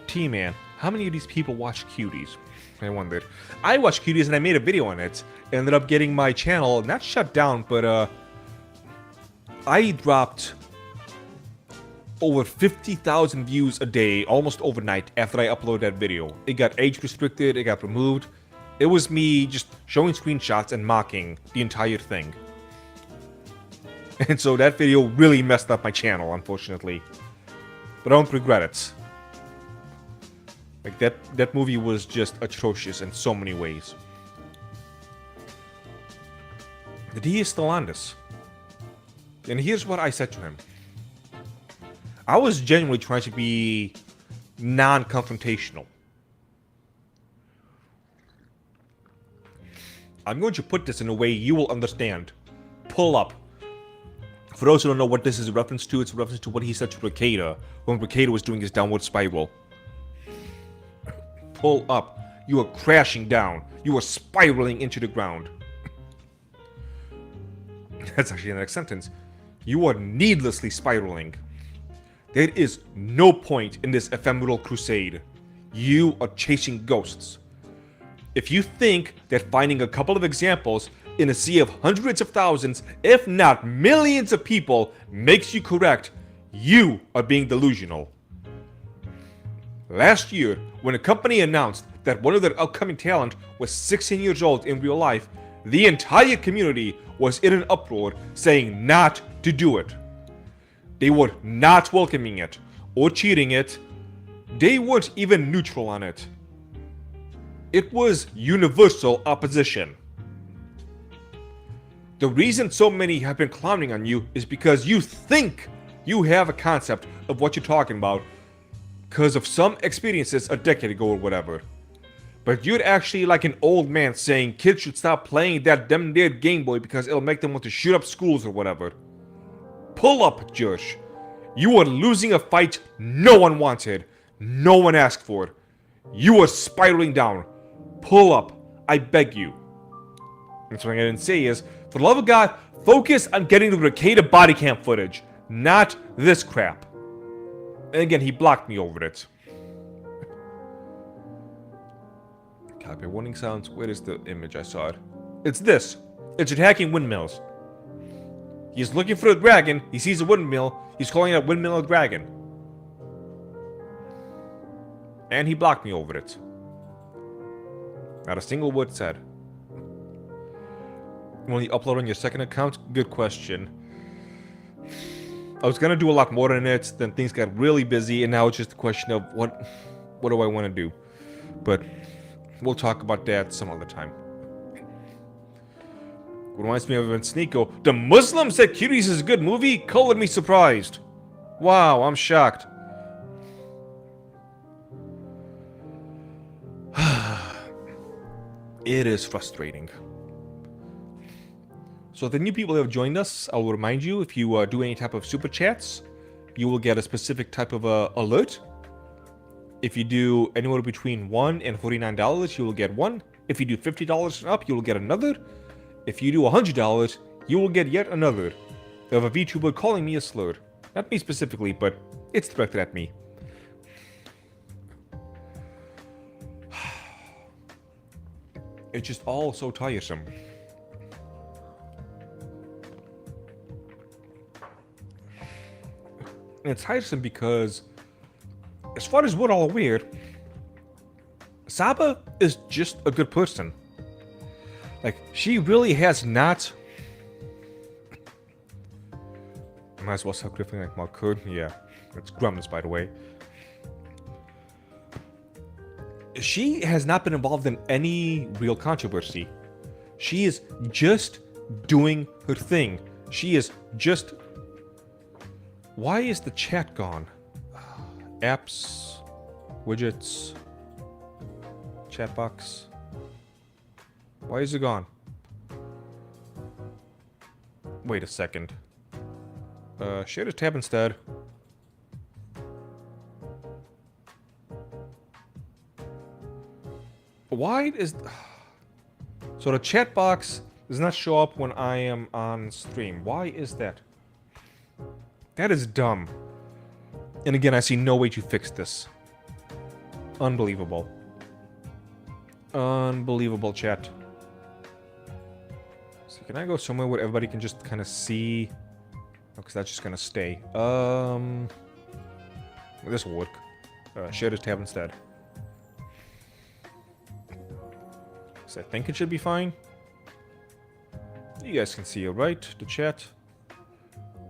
Teaman, how many of these people watch Cuties? I wondered. I watched Cuties and I made a video on it. Ended up getting my channel not shut down, but I dropped over 50,000 views a day almost overnight after I uploaded that video. It got age restricted, it got removed. It was me just showing screenshots and mocking the entire thing. And so that video really messed up my channel, unfortunately. But I don't regret it. Like, that movie was just atrocious in so many ways. The D is still on this. And here's what I said to him. I was genuinely trying to be non-confrontational. I'm going to put this in a way you will understand. Pull up. For those who don't know what this is a reference to, it's a reference to what he said to Ricada when Ricada was doing his downward spiral. Pull up. You are crashing down. You are spiraling into the ground. That's actually the next sentence. You are needlessly spiraling. There is no point in this ephemeral crusade. You are chasing ghosts. If you think that finding a couple of examples in a sea of hundreds of thousands, if not millions of people, makes you correct, you are being delusional. Last year, when a company announced that one of their upcoming talent was 16 years old in real life, the entire community was in an uproar saying not to do it. They were not welcoming it or cheating it. They weren't even neutral on it. It was universal opposition. The reason so many have been clowning on you is because you think you have a concept of what you're talking about because of some experiences a decade ago or whatever. But you're actually like an old man saying kids should stop playing that damn dead Game Boy because it'll make them want to shoot up schools or whatever. Pull up, Josh. You are losing a fight no one wanted, no one asked for. You are spiraling down. Pull up, I beg you. And something I didn't say is, for the love of God, focus on getting the Ricada body cam footage, not this crap. And again, he blocked me over it. Copy warning sounds. Where is the image? I saw it. It's this. It's attacking windmills. He's looking for a dragon. He sees a windmill. He's calling that windmill a dragon. And he blocked me over it. Not a single word said. Will you upload on your second account? Good question. I was gonna do a lot more on it, then things got really busy, and now it's just a question of what do I want to do? But we'll talk about that some other time. Reminds me of when Sneeko, the Muslim said Cuties is a good movie? Colored me surprised. Wow, I'm shocked. It is frustrating. So the new people who have joined us, I will remind you, if you do any type of super chats, you will get a specific type of alert. If you do anywhere between $1 and $49, you will get one. If you do $50 and up, you will get another. If you do $100, you will get yet another of a VTuber calling me a slur. Not me specifically, but it's directed at me. It's just all so tiresome. And it's tiresome because, as far as we're all aware, Saba is just a good person. Like, she really has not... I might as well stop gripping like my could. Yeah, it's Grumps, by the way. She has not been involved in any real controversy. She is just doing her thing. She is just Why is the chat gone? Apps, widgets, chat box. Why is it gone? Wait a second. Share this tab instead. Why is... So the chat box does not show up when I am on stream. Why is that? That is dumb. And again, I see no way to fix this. Unbelievable. Unbelievable, chat. So can I go somewhere where everybody can just kind of see? Because that's just gonna stay. This will work. Share this tab instead. So I think it should be fine. You guys can see it, right? The chat.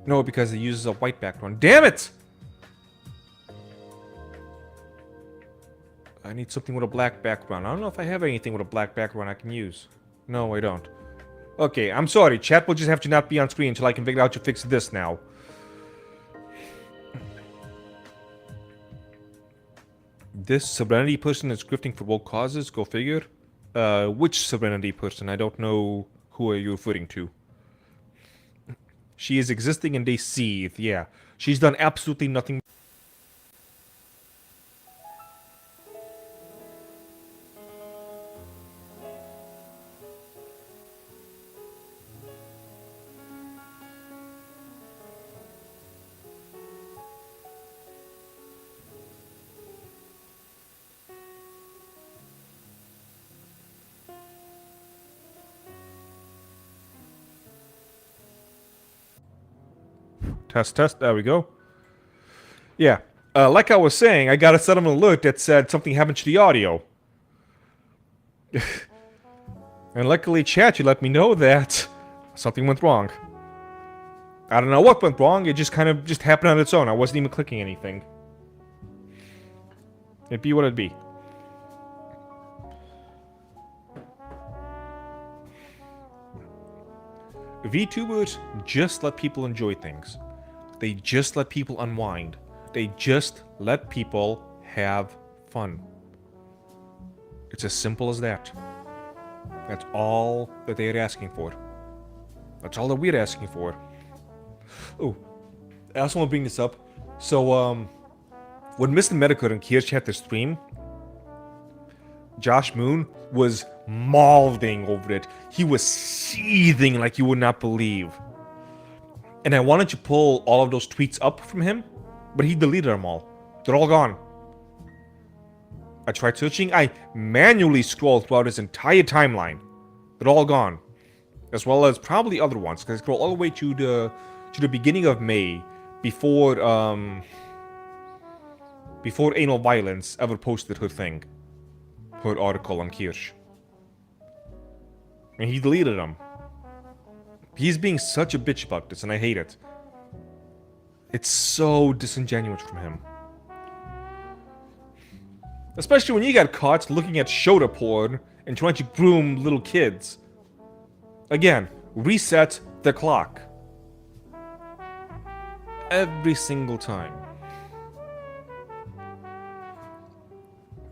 No, because it uses a white background. Damn it! I need something with a black background. I don't know if I have anything with a black background I can use. No, I don't. Okay, I'm sorry. Chat will just have to not be on screen until I can figure out how to fix this now. This Serenity person is grifting for woke causes? Go figure. Which Serenity person? I don't know who are you referring to. She is existing and they seethe. Yeah. She's done absolutely nothing. Test, there we go. Yeah, like I was saying, I got a set of an alert that said something happened to the audio. And luckily, chat, you let me know that something went wrong. I don't know what went wrong, it just kind of happened on its own. I wasn't even clicking anything. It'd be what it'd be. VTubers just let people enjoy things. They just let people unwind. They just let people have fun. It's as simple as that. That's all that they're asking for. That's all that we're asking for. Oh, I also want to bring this up. So, when Mr. Medical and Kirsch had their stream, Josh Moon was mauling over it. He was seething like you would not believe. And I wanted to pull all of those tweets up from him, but he deleted them all. They're all gone. I tried searching. I manually scrolled throughout his entire timeline. They're all gone. As well as probably other ones, because I scroll all the way to the beginning of May, before Anal Violence ever posted her thing. Her article on Kirsch. And he deleted them. He's being such a bitch about this, and I hate it. It's so disingenuous from him. Especially when you got caught looking at shoulder porn and trying to groom little kids. Again, reset the clock. Every single time.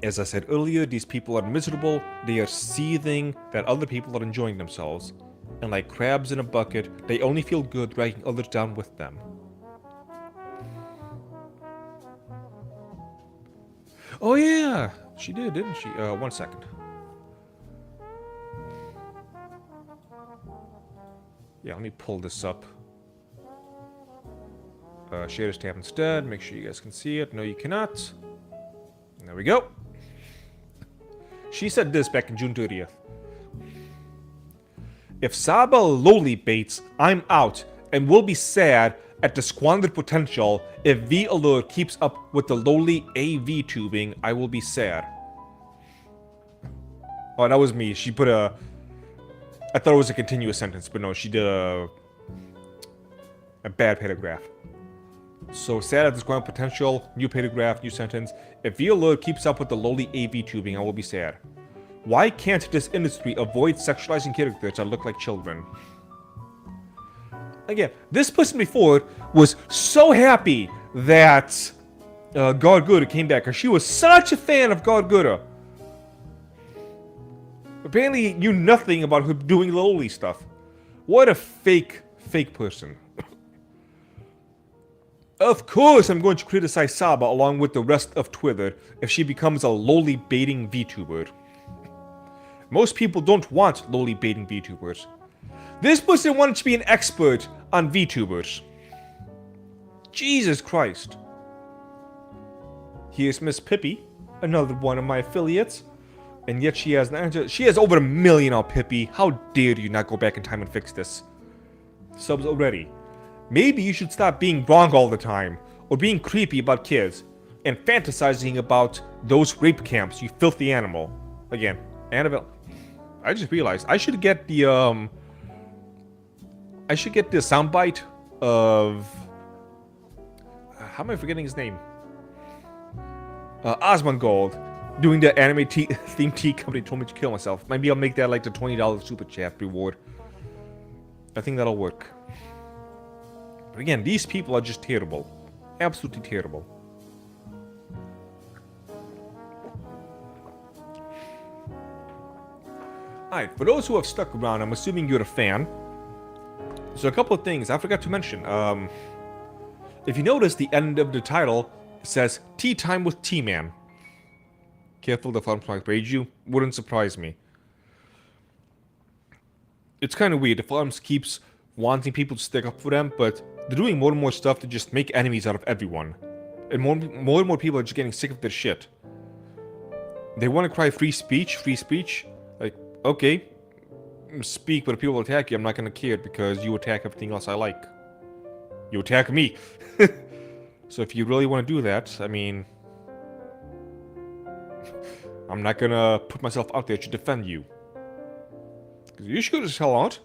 As I said earlier, these people are miserable. They are seething that other people are enjoying themselves. And like crabs in a bucket, they only feel good dragging others down with them. Oh yeah, she did, didn't she? 1 second. Yeah, let me pull this up. Share this tab instead. Make sure you guys can see it. No, you cannot. There we go. She said this back in June 30th. If Saba loli baits, I'm out and will be sad at the squandered potential. If V-Alert keeps up with the loli AV tubing, I will be sad. Oh, that was me. She put a... I thought it was a continuous sentence, but no, she did a bad paragraph. So sad at the squandered potential, new paragraph, new sentence. If V-Alert keeps up with the loli AV tubing, I will be sad. Why can't this industry avoid sexualizing characters that look like children? Again, this person before was so happy that God Gura came back, because she was such a fan of God Gura. Apparently knew nothing about her doing loli stuff. What a fake person. Of course I'm going to criticize Saba along with the rest of Twitter if she becomes a loli baiting VTuber. Most people don't want loli baiting VTubers. This person wanted to be an expert on VTubers. Jesus Christ. Here's Miss Pippi, another one of my affiliates. And yet she has over 1 million on Pippi. How dare you not go back in time and fix this? Subs already. Maybe you should stop being wrong all the time, or being creepy about kids, and fantasizing about those rape camps, you filthy animal. Again, Annabelle. I just realized I should get the soundbite of how am I forgetting his name? Osmongold doing the anime theme tea company told me to kill myself. Maybe I'll make that like the $20 super chat reward. I think that'll work. But again, these people are just terrible. Absolutely terrible. Alright, for those who have stuck around, I'm assuming you're a fan. So a couple of things I forgot to mention. If you notice, the end of the title says Tea Time with Teaman. Careful, the forums might rage you. Wouldn't surprise me. It's kind of weird. The forums keeps wanting people to stick up for them, but they're doing more and more stuff to just make enemies out of everyone. And more and more people are just getting sick of their shit. They want to cry free speech. Like, okay, speak, but if people attack you, I'm not going to care because you attack everything else I like. You attack me. So if you really want to do that, I mean, I'm not going to put myself out there to defend you. Because you should as hell aren't.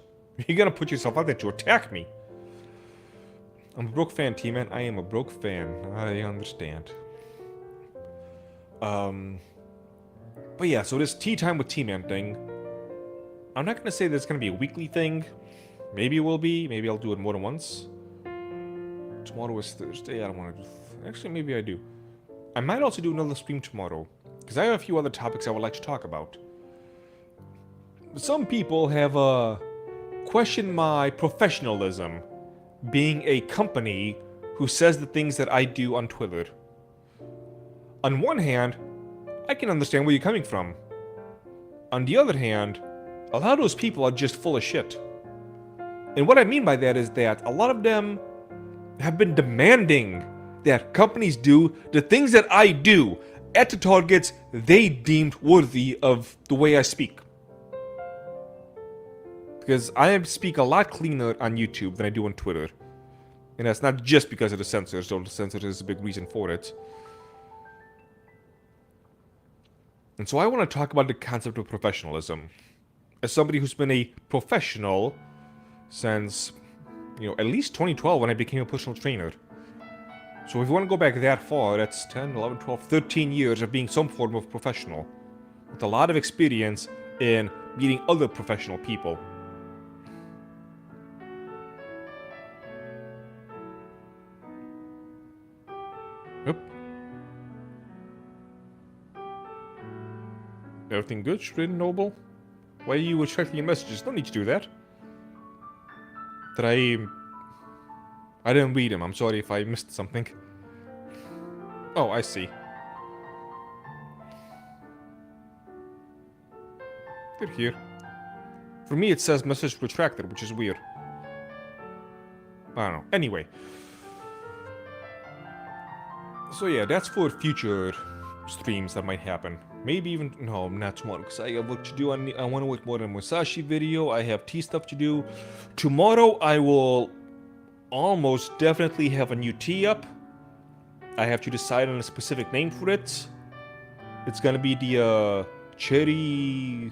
You're going to put yourself out there to attack me. I'm a broke fan, Teaman. I am a broke fan. I understand. But yeah, so this Tea Time with Teaman thing, I'm not going to say that it's going to be a weekly thing. Maybe it will be. Maybe I'll do it more than once. Tomorrow is Thursday. I don't want to do... Actually, maybe I do. I might also do another stream tomorrow, because I have a few other topics I would like to talk about. Some people have questioned my professionalism, being a company who says the things that I do on Twitter. On one hand, I can understand where you're coming from. On the other hand, a lot of those people are just full of shit. And what I mean by that is that a lot of them have been demanding that companies do the things that I do at the targets they deemed worthy of the way I speak. Because I speak a lot cleaner on YouTube than I do on Twitter. And that's not just because of the censors, though the censors is a big reason for it. And so I want to talk about the concept of professionalism. As somebody who's been a professional since, at least 2012 when I became a personal trainer. So if you want to go back that far, that's 10, 11, 12, 13 years of being some form of professional. With a lot of experience in meeting other professional people. Yep. Everything good, Shrin Noble? Why are you checking your messages? No need to do that. I didn't read them. I'm sorry if I missed something. Oh, I see. They're here. For me, it says message retracted, which is weird. I don't know. Anyway. So yeah, that's for future streams that might happen. Maybe even... No, not tomorrow, because I have work to do. I want to work more on Musashi video. I have tea stuff to do. Tomorrow, I will almost definitely have a new tea up. I have to decide on a specific name for it. It's gonna be the cherry...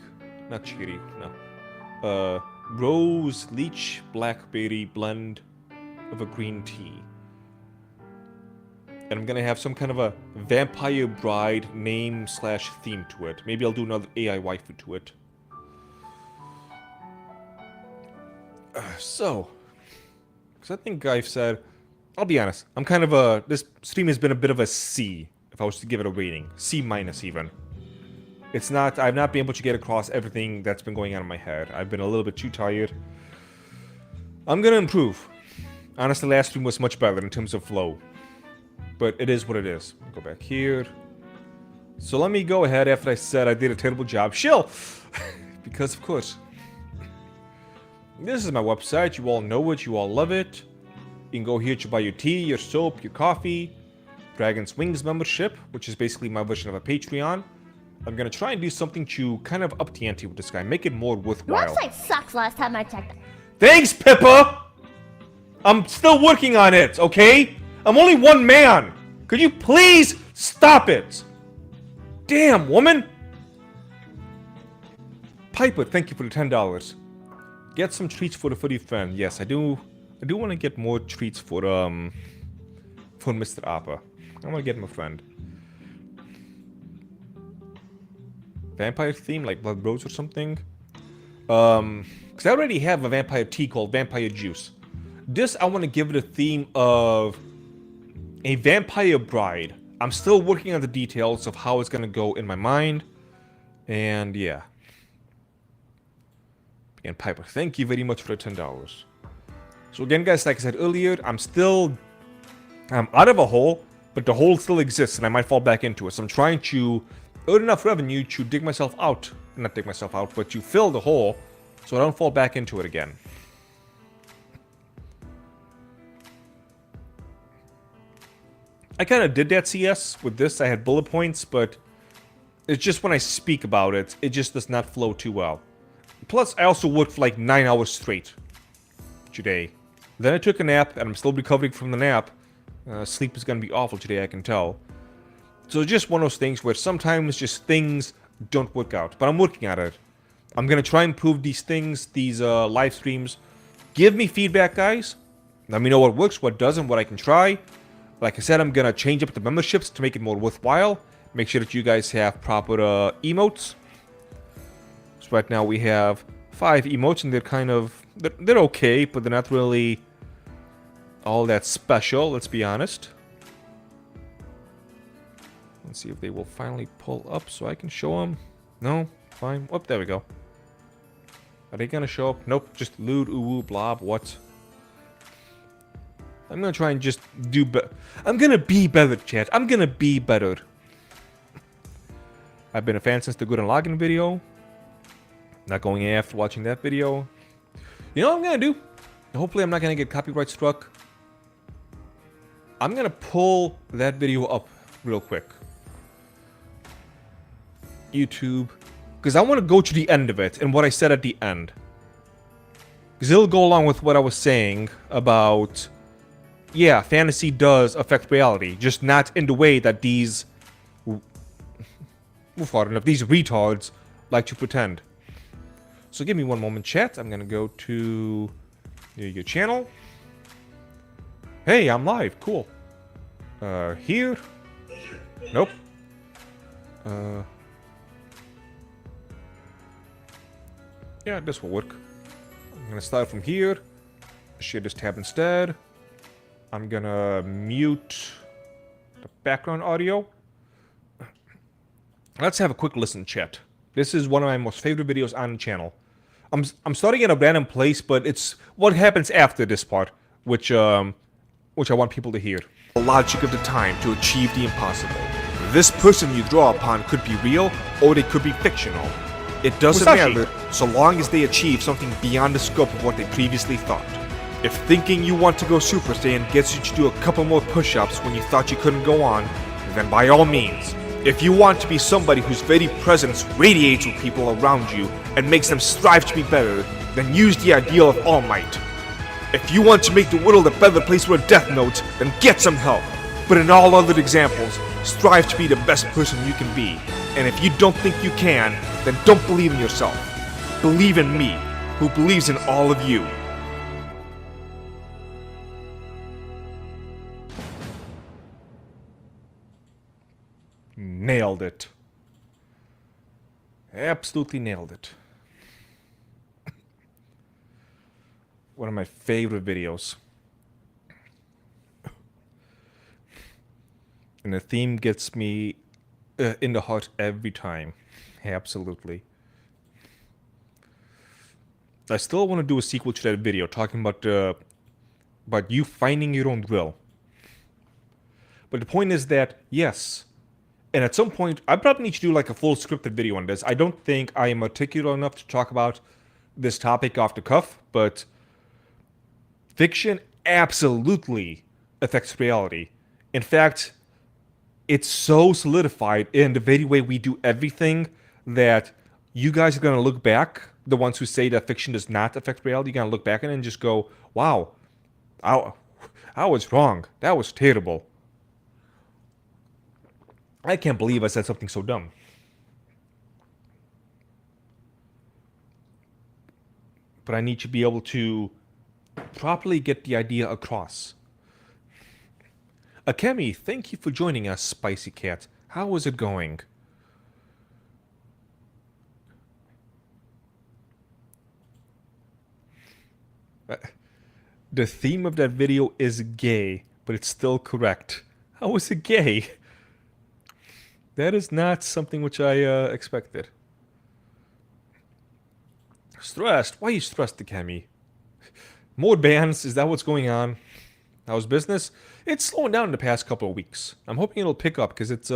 Not cherry, no. Rose Leech Blackberry blend of a green tea. And I'm gonna have some kind of a vampire bride name / theme to it. Maybe I'll do another AI waifu to it. So, Because I think I've said, I'll be honest, I'm kind of a, this stream has been a bit of a C, if I was to give it a rating. C minus even. It's not, I've not been able to get across everything that's been going on in my head. I've been a little bit too tired. I'm gonna improve. Honestly, last stream was much better in terms of flow. But it is what it is. Go back here. So let me go ahead after I said I did a terrible job. Shill! Because of course. This is my website. You all know it. You all love it. You can go here to buy your tea, your soap, your coffee. Dragon's Wings membership, which is basically my version of a Patreon. I'm gonna try and do something to kind of up the ante with this guy. Make it more worthwhile. Your website sucks last time I checked. Thanks, Pippa! I'm still working on it, okay? I'm only one man! Could you please stop it? Damn, woman! Piper, thank you for the $10. Get some treats for the furry friend. Yes, I do want to get more treats for Mr. Appa. I want to get him a friend. Vampire theme, like Blood Rose or something? Because I already have a vampire tea called Vampire Juice. This, I want to give it a theme of a vampire bride. I'm still working on the details of how it's going to go in my mind. And yeah. And Piper, thank you very much for the $10. So again, guys, like I said earlier, I'm out of a hole, but the hole still exists and I might fall back into it. So I'm trying to earn enough revenue to dig myself out. Not dig myself out, but to fill the hole so I don't fall back into it again. I kind of did that CS with this. I had bullet points, but it's just when I speak about it, it just does not flow too well. Plus, I also worked for like 9 hours straight today. Then I took a nap, and I'm still recovering from the nap. Sleep is going to be awful today, I can tell. So it's just one of those things where sometimes just things don't work out. But I'm working at it. I'm going to try and improve these things, these live streams. Give me feedback, guys. Let me know what works, what doesn't, what I can try. Like I said, I'm going to change up the memberships to make it more worthwhile. Make sure that you guys have proper emotes. So right now we have 5 emotes, and they're kind of... They're okay, but they're not really all that special, let's be honest. Let's see if they will finally pull up so I can show them. No? Fine. Oh, there we go. Are they going to show up? Nope. Just loot, ooh, blob, what? I'm going to try and just do better. I'm going to be better, chat. I'm going to be better. I've been a fan since the Good and Login video. Not going after watching that video. You know what I'm going to do? Hopefully I'm not going to get copyright struck. I'm going to pull that video up real quick. YouTube. Because I want to go to the end of it and what I said at the end. Because it'll go along with what I was saying about... Yeah, fantasy does affect reality, just not in the way that these retards like to pretend. So give me one moment, chat. I'm gonna go to your channel. Hey, I'm live. Cool. Here. Nope. Yeah, this will work. I'm gonna start from here. Share this tab instead. I'm gonna mute the background audio. Let's have a quick listen, chat. This is one of my most favorite videos on the channel. I'm starting in a random place, but it's what happens after this part, which I want people to hear. The logic of the time to achieve the impossible. This person you draw upon could be real, or they could be fictional. It doesn't matter, so long as they achieve something beyond the scope of what they previously thought. If thinking you want to go Super Saiyan gets you to do a couple more push-ups when you thought you couldn't go on, then by all means. If you want to be somebody whose very presence radiates with people around you and makes them strive to be better, then use the ideal of All Might. If you want to make the world a better place for a Death Note, then get some help. But in all other examples, strive to be the best person you can be. And if you don't think you can, then don't believe in yourself. Believe in me, who believes in all of you. Nailed it. Absolutely nailed it. One of my favorite videos. And the theme gets me in the heart every time. Absolutely. I still want to do a sequel to that video talking about you finding your own will. But the point is that, yes, and at some point, I probably need to do like a full scripted video on this. I don't think I am articulate enough to talk about this topic off the cuff, but fiction absolutely affects reality. In fact, it's so solidified in the very way we do everything that you guys are going to look back, the ones who say that fiction does not affect reality, you're going to look back at it and just go, wow, I was wrong. That was terrible. I can't believe I said something so dumb. But I need to be able to properly get the idea across. Akemi, thank you for joining us, Spicy Cat. How is it going? The theme of that video is gay, but it's still correct. How is it gay? That is not something which I expected. Stressed? Why are you stressed, Akemi? More bans? Is that what's going on? How's business? It's slowing down in the past couple of weeks. I'm hoping it'll pick up because it's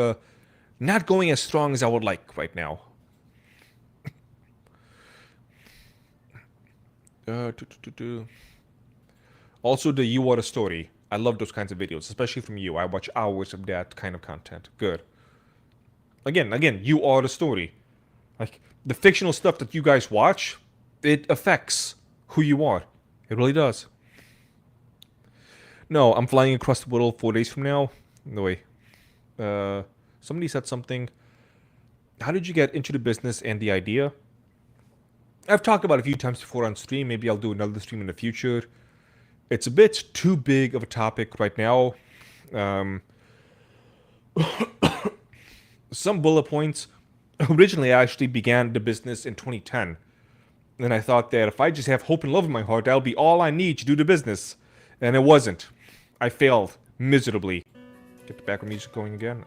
not going as strong as I would like right now. Also, the You Are the Story. I love those kinds of videos, especially from you. I watch hours of that kind of content. Good. Again, You Are the Story. Like, the fictional stuff that you guys watch, it affects who you are. It really does. No, I'm flying across the world 4 days from now. No way. Somebody said something. How did you get into the business and the idea? I've talked about it a few times before on stream. Maybe I'll do another stream in the future. It's a bit too big of a topic right now. Some bullet points. Originally, I actually began the business in 2010. And I thought that if I just have hope and love in my heart, that'll be all I need to do the business. And it wasn't. I failed miserably. Get the background music going again.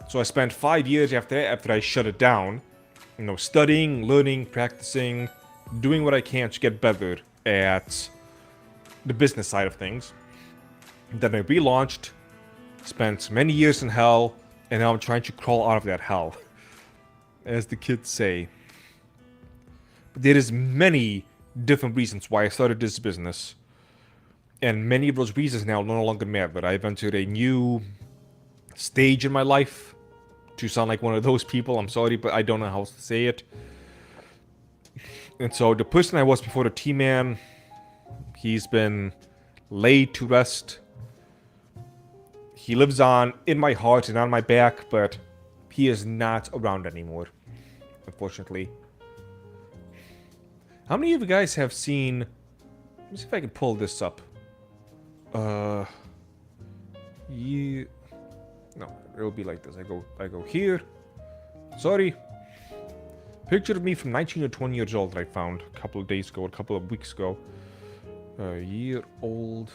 So I spent 5 years after I shut it down, you know, studying, learning, practicing, doing what I can to get better at the business side of things. Then I relaunched, spent many years in hell, and now I'm trying to crawl out of that hell, as the kids say. But there is many different reasons why I started this business. And many of those reasons now no longer matter. I've entered a new stage in my life. To sound like one of those people, I'm sorry, but I don't know how else to say it. And so the person I was before the Teaman, he's been laid to rest. He lives on in my heart and on my back, but he is not around anymore, unfortunately. How many of you guys have seen... Let me see if I can pull this up. No, it'll be like this. I go here. Sorry. Picture of me from 19 or 20 years old that I found a couple of days ago, a couple of weeks ago. Year old.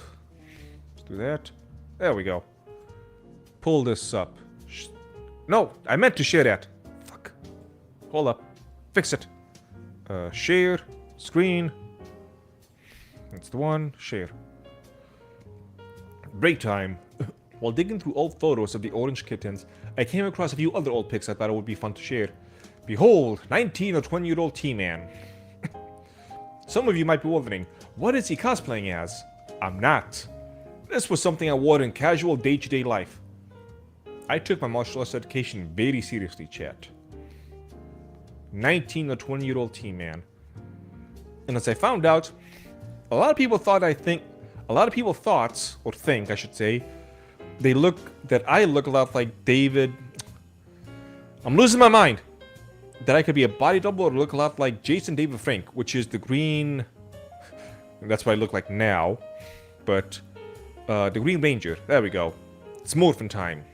Let's do that. There we go. Pull this up. No, I meant to share that. Fuck. Hold up. Fix it. Share. Screen. That's the one. Share. Break time. While digging through old photos of the orange kittens, I came across a few other old pics I thought it would be fun to share. Behold, 19 or 20-year-old Teaman. Some of you might be wondering, what is he cosplaying as? I'm not. This was something I wore in casual day-to-day life. I took my martial arts education very seriously, chat. 19 or 20-year-old Teaman. And as I found out, a lot of people thought, I think, I should say, I look a lot like David. I'm losing my mind. That I could be a body double or look a lot like Jason David Frank, which is the green. That's what I look like now. But the Green Ranger. There we go. It's morphin' time.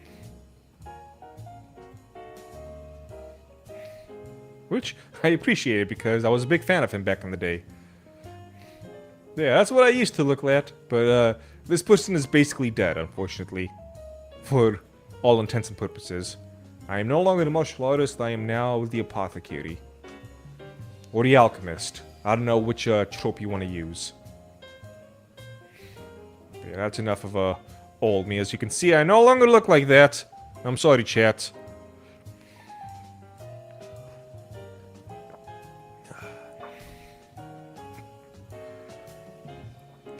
Which I appreciate because I was a big fan of him back in the day. Yeah, that's what I used to look like. But this person is basically dead, unfortunately. for all intents and purposes. I am no longer the martial artist, I am now the apothecary. Or the alchemist. I don't know which trope you want to use. Yeah, that's enough of a old me. As you can see, I no longer look like that. I'm sorry, chat.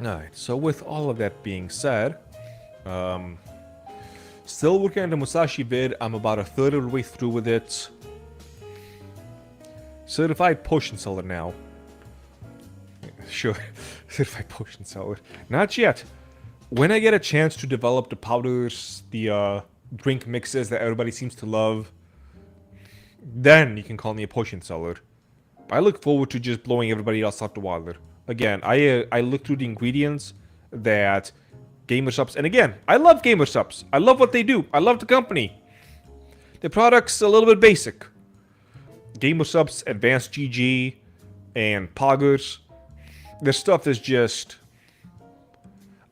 Alright, so with all of that being said, still working on the Musashi vid. I'm about a third of the way through with it. Certified potion seller now. Sure, certified potion seller. Not yet. When I get a chance to develop the powders, the drink mixes that everybody seems to love, then you can call me a potion seller. I look forward to just blowing everybody else out the water. Again, I look through the ingredients that GamerSupps, and again, I love GamerSupps. I love what they do. I love the company. The product's a little bit basic. GamerSupps, Advanced GG, and Poggers. Their stuff is just...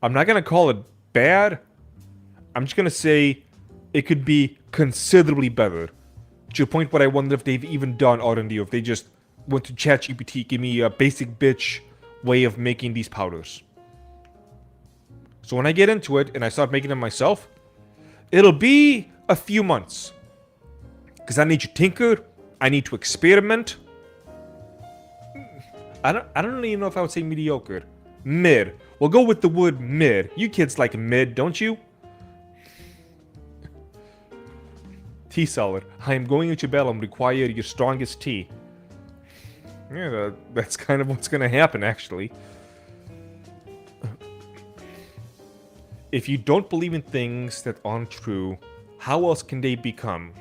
I'm not going to call it bad. I'm just going to say it could be considerably better. To the point where I wonder if they've even done R&D, or if they just went to ChatGPT, give me a basic bitch way of making these powders. So when I get into it and I start making them myself, it'll be a few months. Because I need to tinker, I need to experiment. I don't even know if I would say mediocre. Mid. We'll go with the word mid. You kids like mid, don't you? Tea seller. I am going into battle and require your strongest tea. Yeah, that's kind of what's going to happen, actually. If you don't believe in things that aren't true, how else can they become?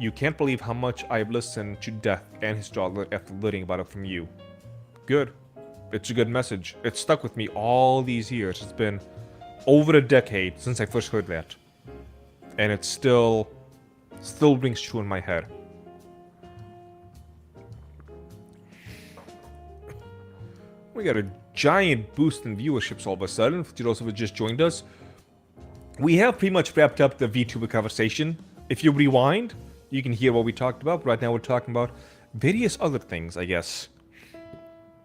You can't believe how much I've listened to Death and his daughter after learning about it from you. Good. It's a good message. It's stuck with me all these years. It's been over a decade since I first heard that. And it still rings true in my head. We got a giant boost in viewerships all of a sudden. For those who just joined us, we have pretty much wrapped up the VTuber conversation. If you rewind, you can hear what we talked about. Right now we're talking about various other things, I guess.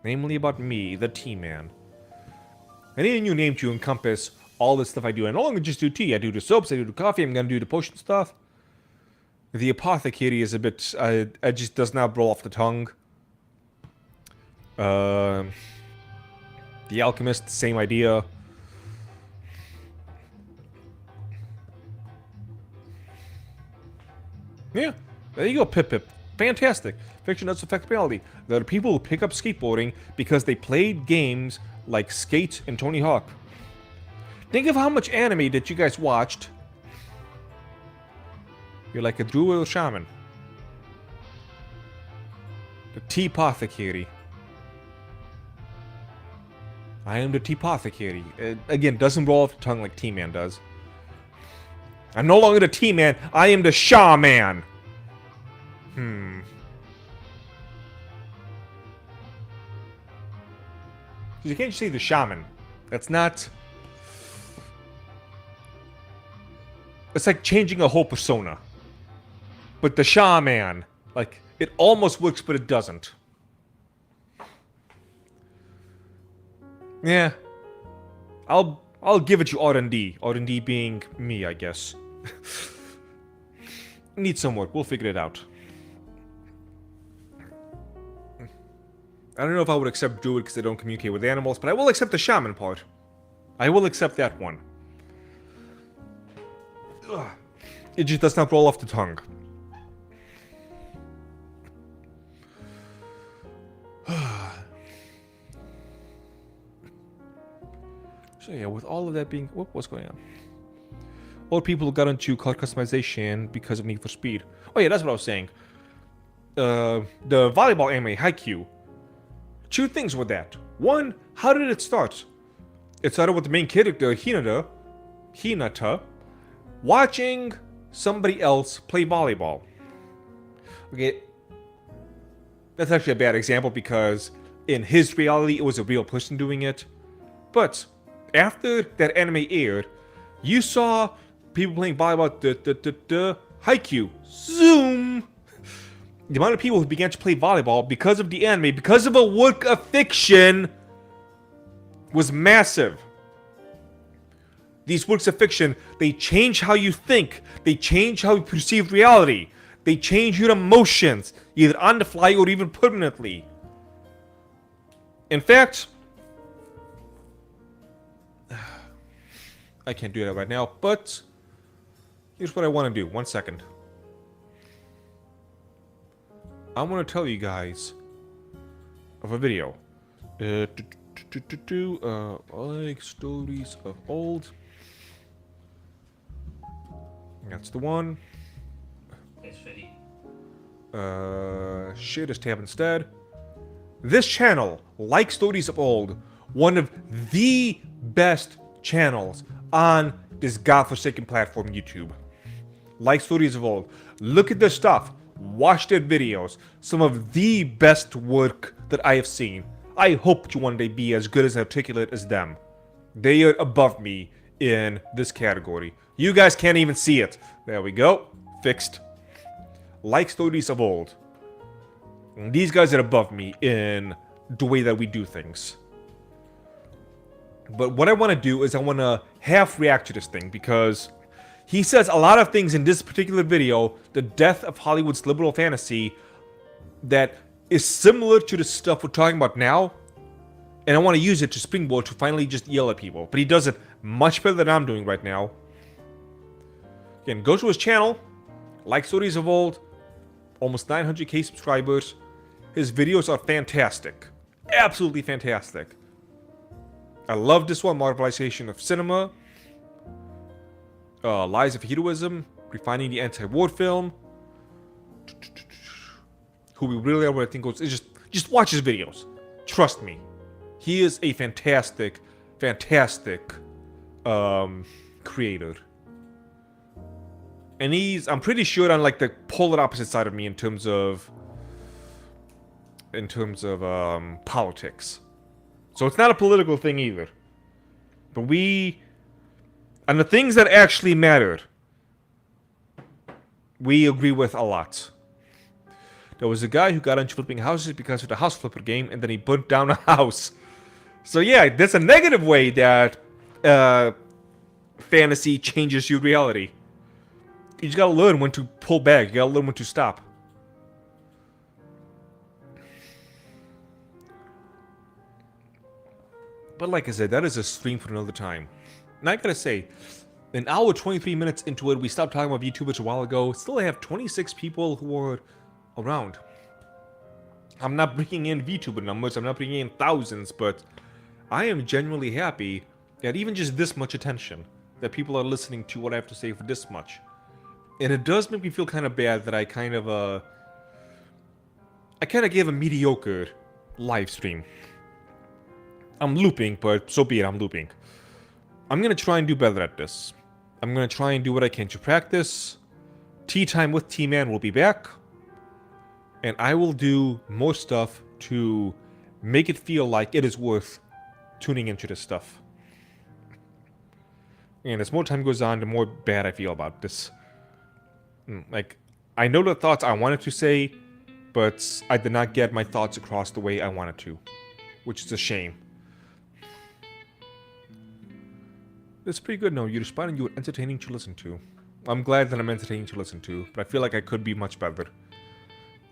Namely about me, the Teaman. I need a new name to encompass all the stuff I do. I no longer just do tea. I do the soaps, I do the coffee, I'm gonna do the potion stuff. The apothecary is a bit... it just does not roll off the tongue. The alchemist, same idea. Yeah, there you go, Pip Pip. Fantastic. Fiction does affect reality. There are people who pick up skateboarding because they played games like Skate and Tony Hawk. Think of how much anime that you guys watched. You're like a druid or shaman. The Teapothecary. I am the Teapothecary. Again, doesn't roll off the tongue like Teaman does. I'm no longer the Teaman, I am the Shaman! You can't just say the Shaman. That's not... It's like changing a whole persona. But the Shaman, like, it almost works, but it doesn't. Yeah. I'll give it to R&D. R&D being me, I guess. Need some work. We'll figure it out. I don't know if I would accept Druid because they don't communicate with animals, but I will accept the Shaman part. I will accept that one. Ugh. It just does not roll off the tongue. So yeah, with all of that being... what's going on? Or people who got into card customization because of Need for Speed. Oh yeah, that's what I was saying. The volleyball anime, Haikyuu. Two things with that. One, how did it start? It started with the main character, Hinata, watching somebody else play volleyball. Okay, that's actually a bad example because in his reality, it was a real person doing it. But after that anime aired, You saw people playing volleyball, Haikyuu, Zoom. The amount of people who began to play volleyball because of the anime, because of a work of fiction, was massive. These works of fiction, they change how you think. They change how you perceive reality. They change your emotions, either on the fly or even permanently. In fact, I can't do that right now, but here's what I want to do. 1 second. I want to tell you guys of a video. Like stories of old. That's the one. It's shitty. Shit is tab instead. This channel, like stories of old, one of the best channels on this godforsaken platform, YouTube. Like stories of old. Look at their stuff. Watch their videos. Some of the best work that I have seen. I hope to one day be as good as articulate as them. They are above me in this category. You guys can't even see it. There we go. Fixed. Like stories of old. And these guys are above me in the way that we do things. But what I want to do is I want to half react to this thing because he says a lot of things in this particular video, the death of Hollywood's liberal fantasy, that is similar to the stuff we're talking about now. And I want to use it to springboard to finally just yell at people. But he does it much better than I'm doing right now. Again, go to his channel, like stories of old, almost 900k subscribers. His videos are fantastic. Absolutely fantastic. I love this one, Marvelization of Cinema. Lies of Heroism, Refining the Anti-War Film. Who we really are, what I think goes, is just watch his videos. Trust me. He is a fantastic, fantastic creator. And I'm pretty sure on like the polar opposite side of me in terms of politics. So it's not a political thing either. But on the things that actually matter, we agree with a lot. There was a guy who got into flipping houses because of the house flipper game, and then he burnt down a house. So yeah, that's a negative way that fantasy changes your reality. You just gotta learn when to pull back. You gotta learn when to stop. But like I said, that is a stream for another time. And I gotta say, an hour 23 minutes into it, we stopped talking about VTubers a while ago. Still have 26 people who are around. I'm not bringing in VTuber numbers, I'm not bringing in thousands, but I am genuinely happy that even just this much attention, that people are listening to what I have to say for this much. And it does make me feel kind of bad that I kind of gave a mediocre live stream. I'm looping, but so be it, I'm looping. I'm gonna try and do better at this. I'm gonna try and do what I can to practice. Tea Time with Teaman will be back. And I will do more stuff to make it feel like it is worth tuning into this stuff. And as more time goes on, the more bad I feel about this. Like, I know the thoughts I wanted to say, but I did not get my thoughts across the way I wanted to. Which is a shame. It's pretty good, no. You responded, you were entertaining to listen to. I'm glad that I'm entertaining to listen to, but I feel like I could be much better.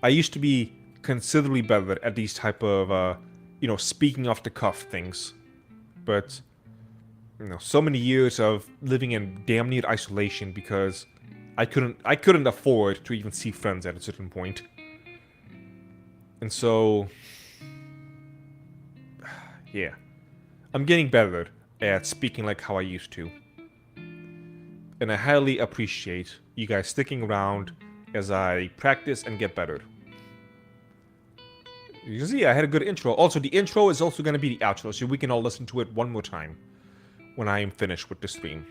I used to be considerably better at these type of, speaking off the cuff things. But, so many years of living in damn near isolation because I couldn't afford to even see friends at a certain point. And so, yeah. I'm getting better at speaking like how I used to. And I highly appreciate you guys sticking around as I practice and get better. You can see I had a good intro. Also, the intro is also going to be the outro, so we can all listen to it one more time when I am finished with the stream.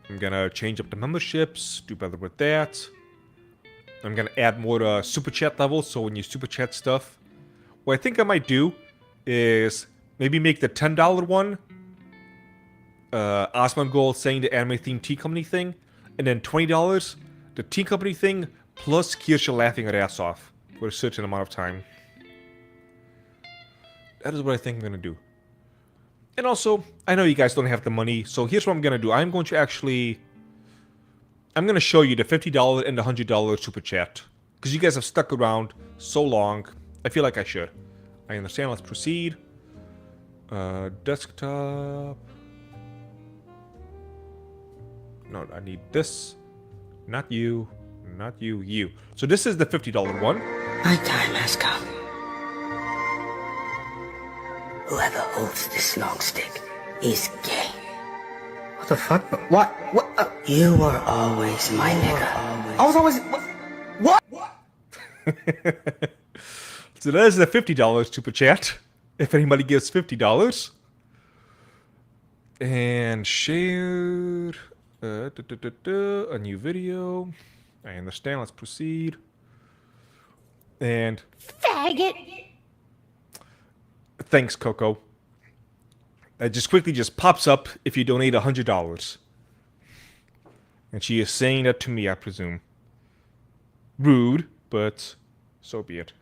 I'm going to change up the memberships, do better with that. I'm going to add more super chat levels, so when you super chat stuff, what I think I might do is Maybe make the $10 one Osman Gold saying the anime themed tea company thing, and then $20 the tea company thing plus Kirsha laughing her ass off for a certain amount of time. That is what I think I'm gonna do. And also, I know you guys don't have the money, so here's what I'm gonna do. I'm gonna show you the $50 and the $100 super chat. Because you guys have stuck around so long, I feel like I should. I understand, let's proceed. Desktop. No, I need this. Not you. Not you. You. So this is the $50 one. My time has come. Whoever holds this long stick is gay. What the fuck? What? What? You were always my nigga. I was always... What? So that is the $50 super chat. If anybody gives $50. And shared. A new video. I understand. Let's proceed. And Faggot. thanks, Coco. That just quickly pops up if you donate $100. And she is saying that to me, I presume. Rude, but so be it.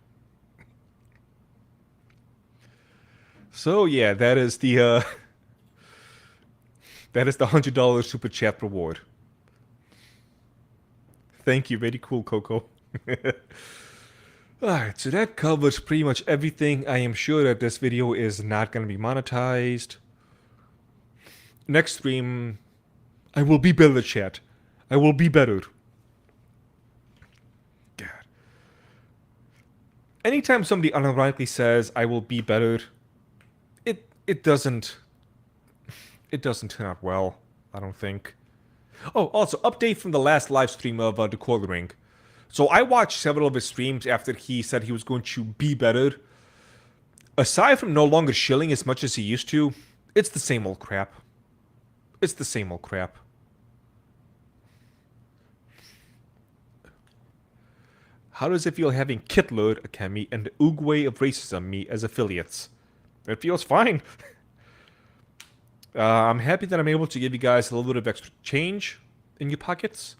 So yeah, that is the $100 super chat reward. Thank you, very cool, Coco. Alright, so that covers pretty much everything. I am sure that this video is not going to be monetized. Next stream, I will be better, chat. I will be better. God. Anytime somebody unironically says, I will be better, it doesn't turn out well, I don't think. Oh, also, update from the last live stream of The Quartering. So I watched several of his streams after he said he was going to be better. Aside from no longer shilling as much as he used to, it's the same old crap. It's the same old crap. How does it feel having Kitler, Akemi, and the Oogway of Racism, me, as affiliates? It feels fine. I'm happy that I'm able to give you guys a little bit of extra change in your pockets.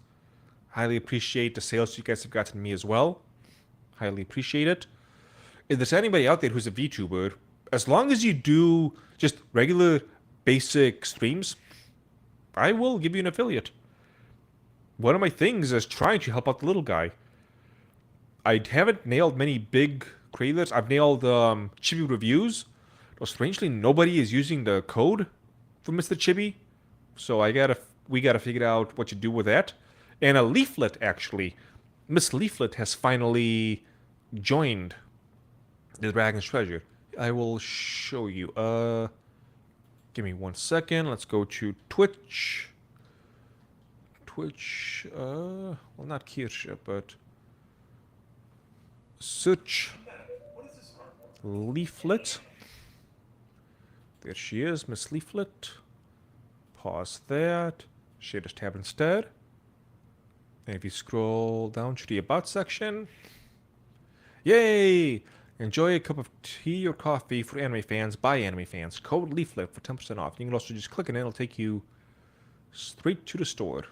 Highly appreciate the sales you guys have gotten me as well. Highly appreciate it. If there's anybody out there who's a VTuber, as long as you do just regular basic streams, I will give you an affiliate. One of my things is trying to help out the little guy. I haven't nailed many big creators. I've nailed Chibi reviews. Though strangely, nobody is using the code for Mr. Chibi. So we gotta figure out what to do with that. And a Leaflet, actually. Miss Leaflet has finally joined the Dragon's Treasure. I will show you. Give me 1 second. Let's go to Twitch. Well, not Kirsha, but search Leaflet. There she is, Miss Leaflet. Pause that. Share this tab instead. And if you scroll down to the About section. Yay! Enjoy a cup of tea or coffee for anime fans by anime fans. Code Leaflet for 10% off. You can also just click it and it'll take you straight to the store.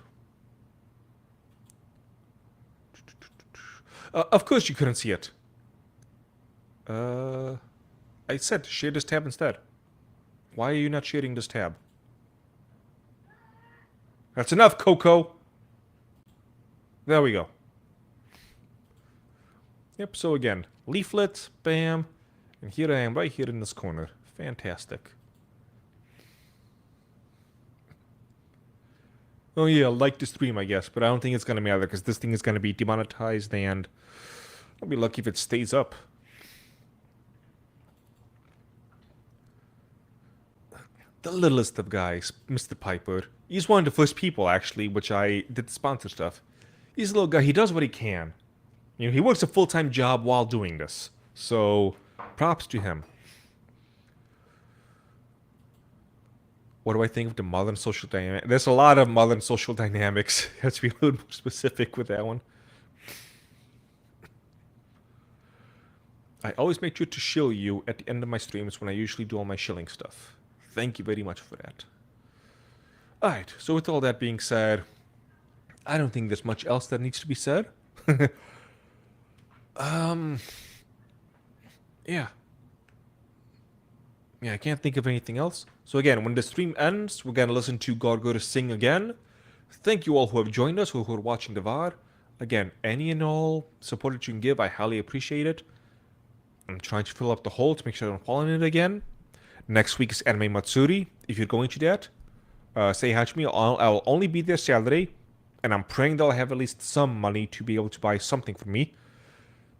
Of course you couldn't see it. I said share this tab instead. Why are you not sharing this tab? That's enough, Coco. There we go. Yep, so again, Leaflet, bam, and here I am right here in this corner. Fantastic. Oh yeah, like the stream, I guess, but I don't think it's going to matter because this thing is going to be demonetized and I'll be lucky if it stays up. The littlest of guys, Mr. Piper. He's one of the first people, actually, which I did the sponsor stuff. He's a little guy. He does what he can. You know, he works a full-time job while doing this. So, props to him. What do I think of the modern social dynamic? There's a lot of modern social dynamics. You have to be a little more specific with that one. I always make sure to shill you at the end of my streams when I usually do all my shilling stuff. Thank you very much for that. Alright, so with all that being said, I don't think there's much else that needs to be said. Yeah. Yeah, I can't think of anything else. So again, when the stream ends, we're gonna listen to Gura sing again. Thank you all who have joined us, who are watching the VOD. Again, any and all support that you can give, I highly appreciate it. I'm trying to fill up the hole to make sure I don't fall in it again. Next week is Anime Matsuri. If you're going to that, say hi to me. I'll only be there Saturday, and I'm praying that I'll have at least some money to be able to buy something for me.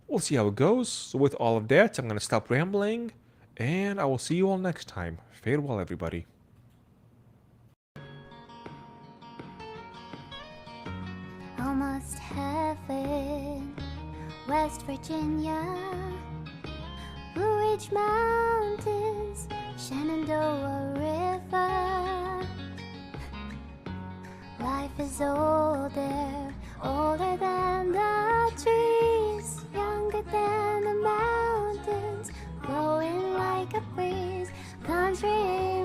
We'll see how it goes. So with all of that, I'm going to stop rambling, and I will see you all next time. Farewell, everybody. Almost heaven, West Virginia, Blue Ridge Mountains, Shenandoah River. Life is older, older than the trees, younger than the mountains, growing like a breeze. Country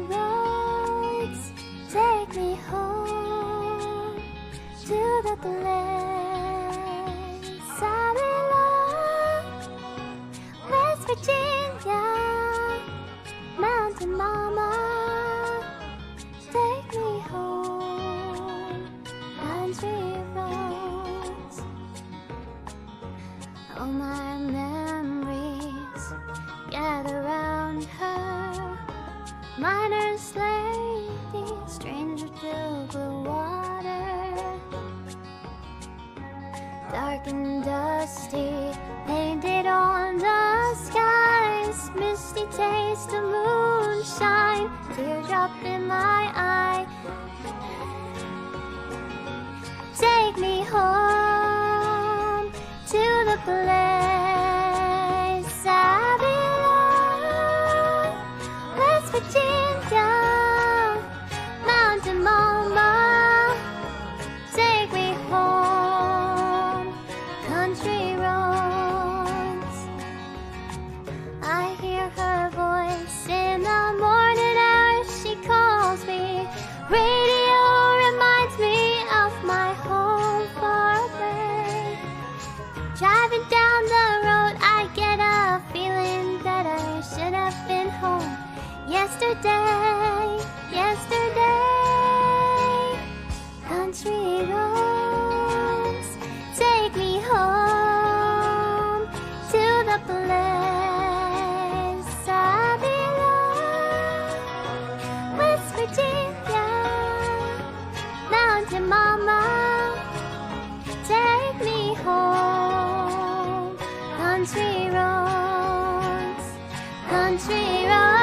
roads, take me home to the place I belong. West Virginia, Mountain Mama, take me home. Country roads, all my memories gather around her. Miner's lady, stranger to blue water. Dark and dusty, painted on the skies. Misty taste of moonshine, teardrop in my eye. Take me home to the place I belong. West Virginia, Mountain Mama, take me home. Country roads, I hear her voice in the morning hours. She calls me. Radio reminds me of my home far away. Driving down the road, I get a feeling that I should have been home yesterday, yesterday. Country roads, take me home to the place I belong. West Virginia, Mountain Mama, take me home. Country roads, country roads.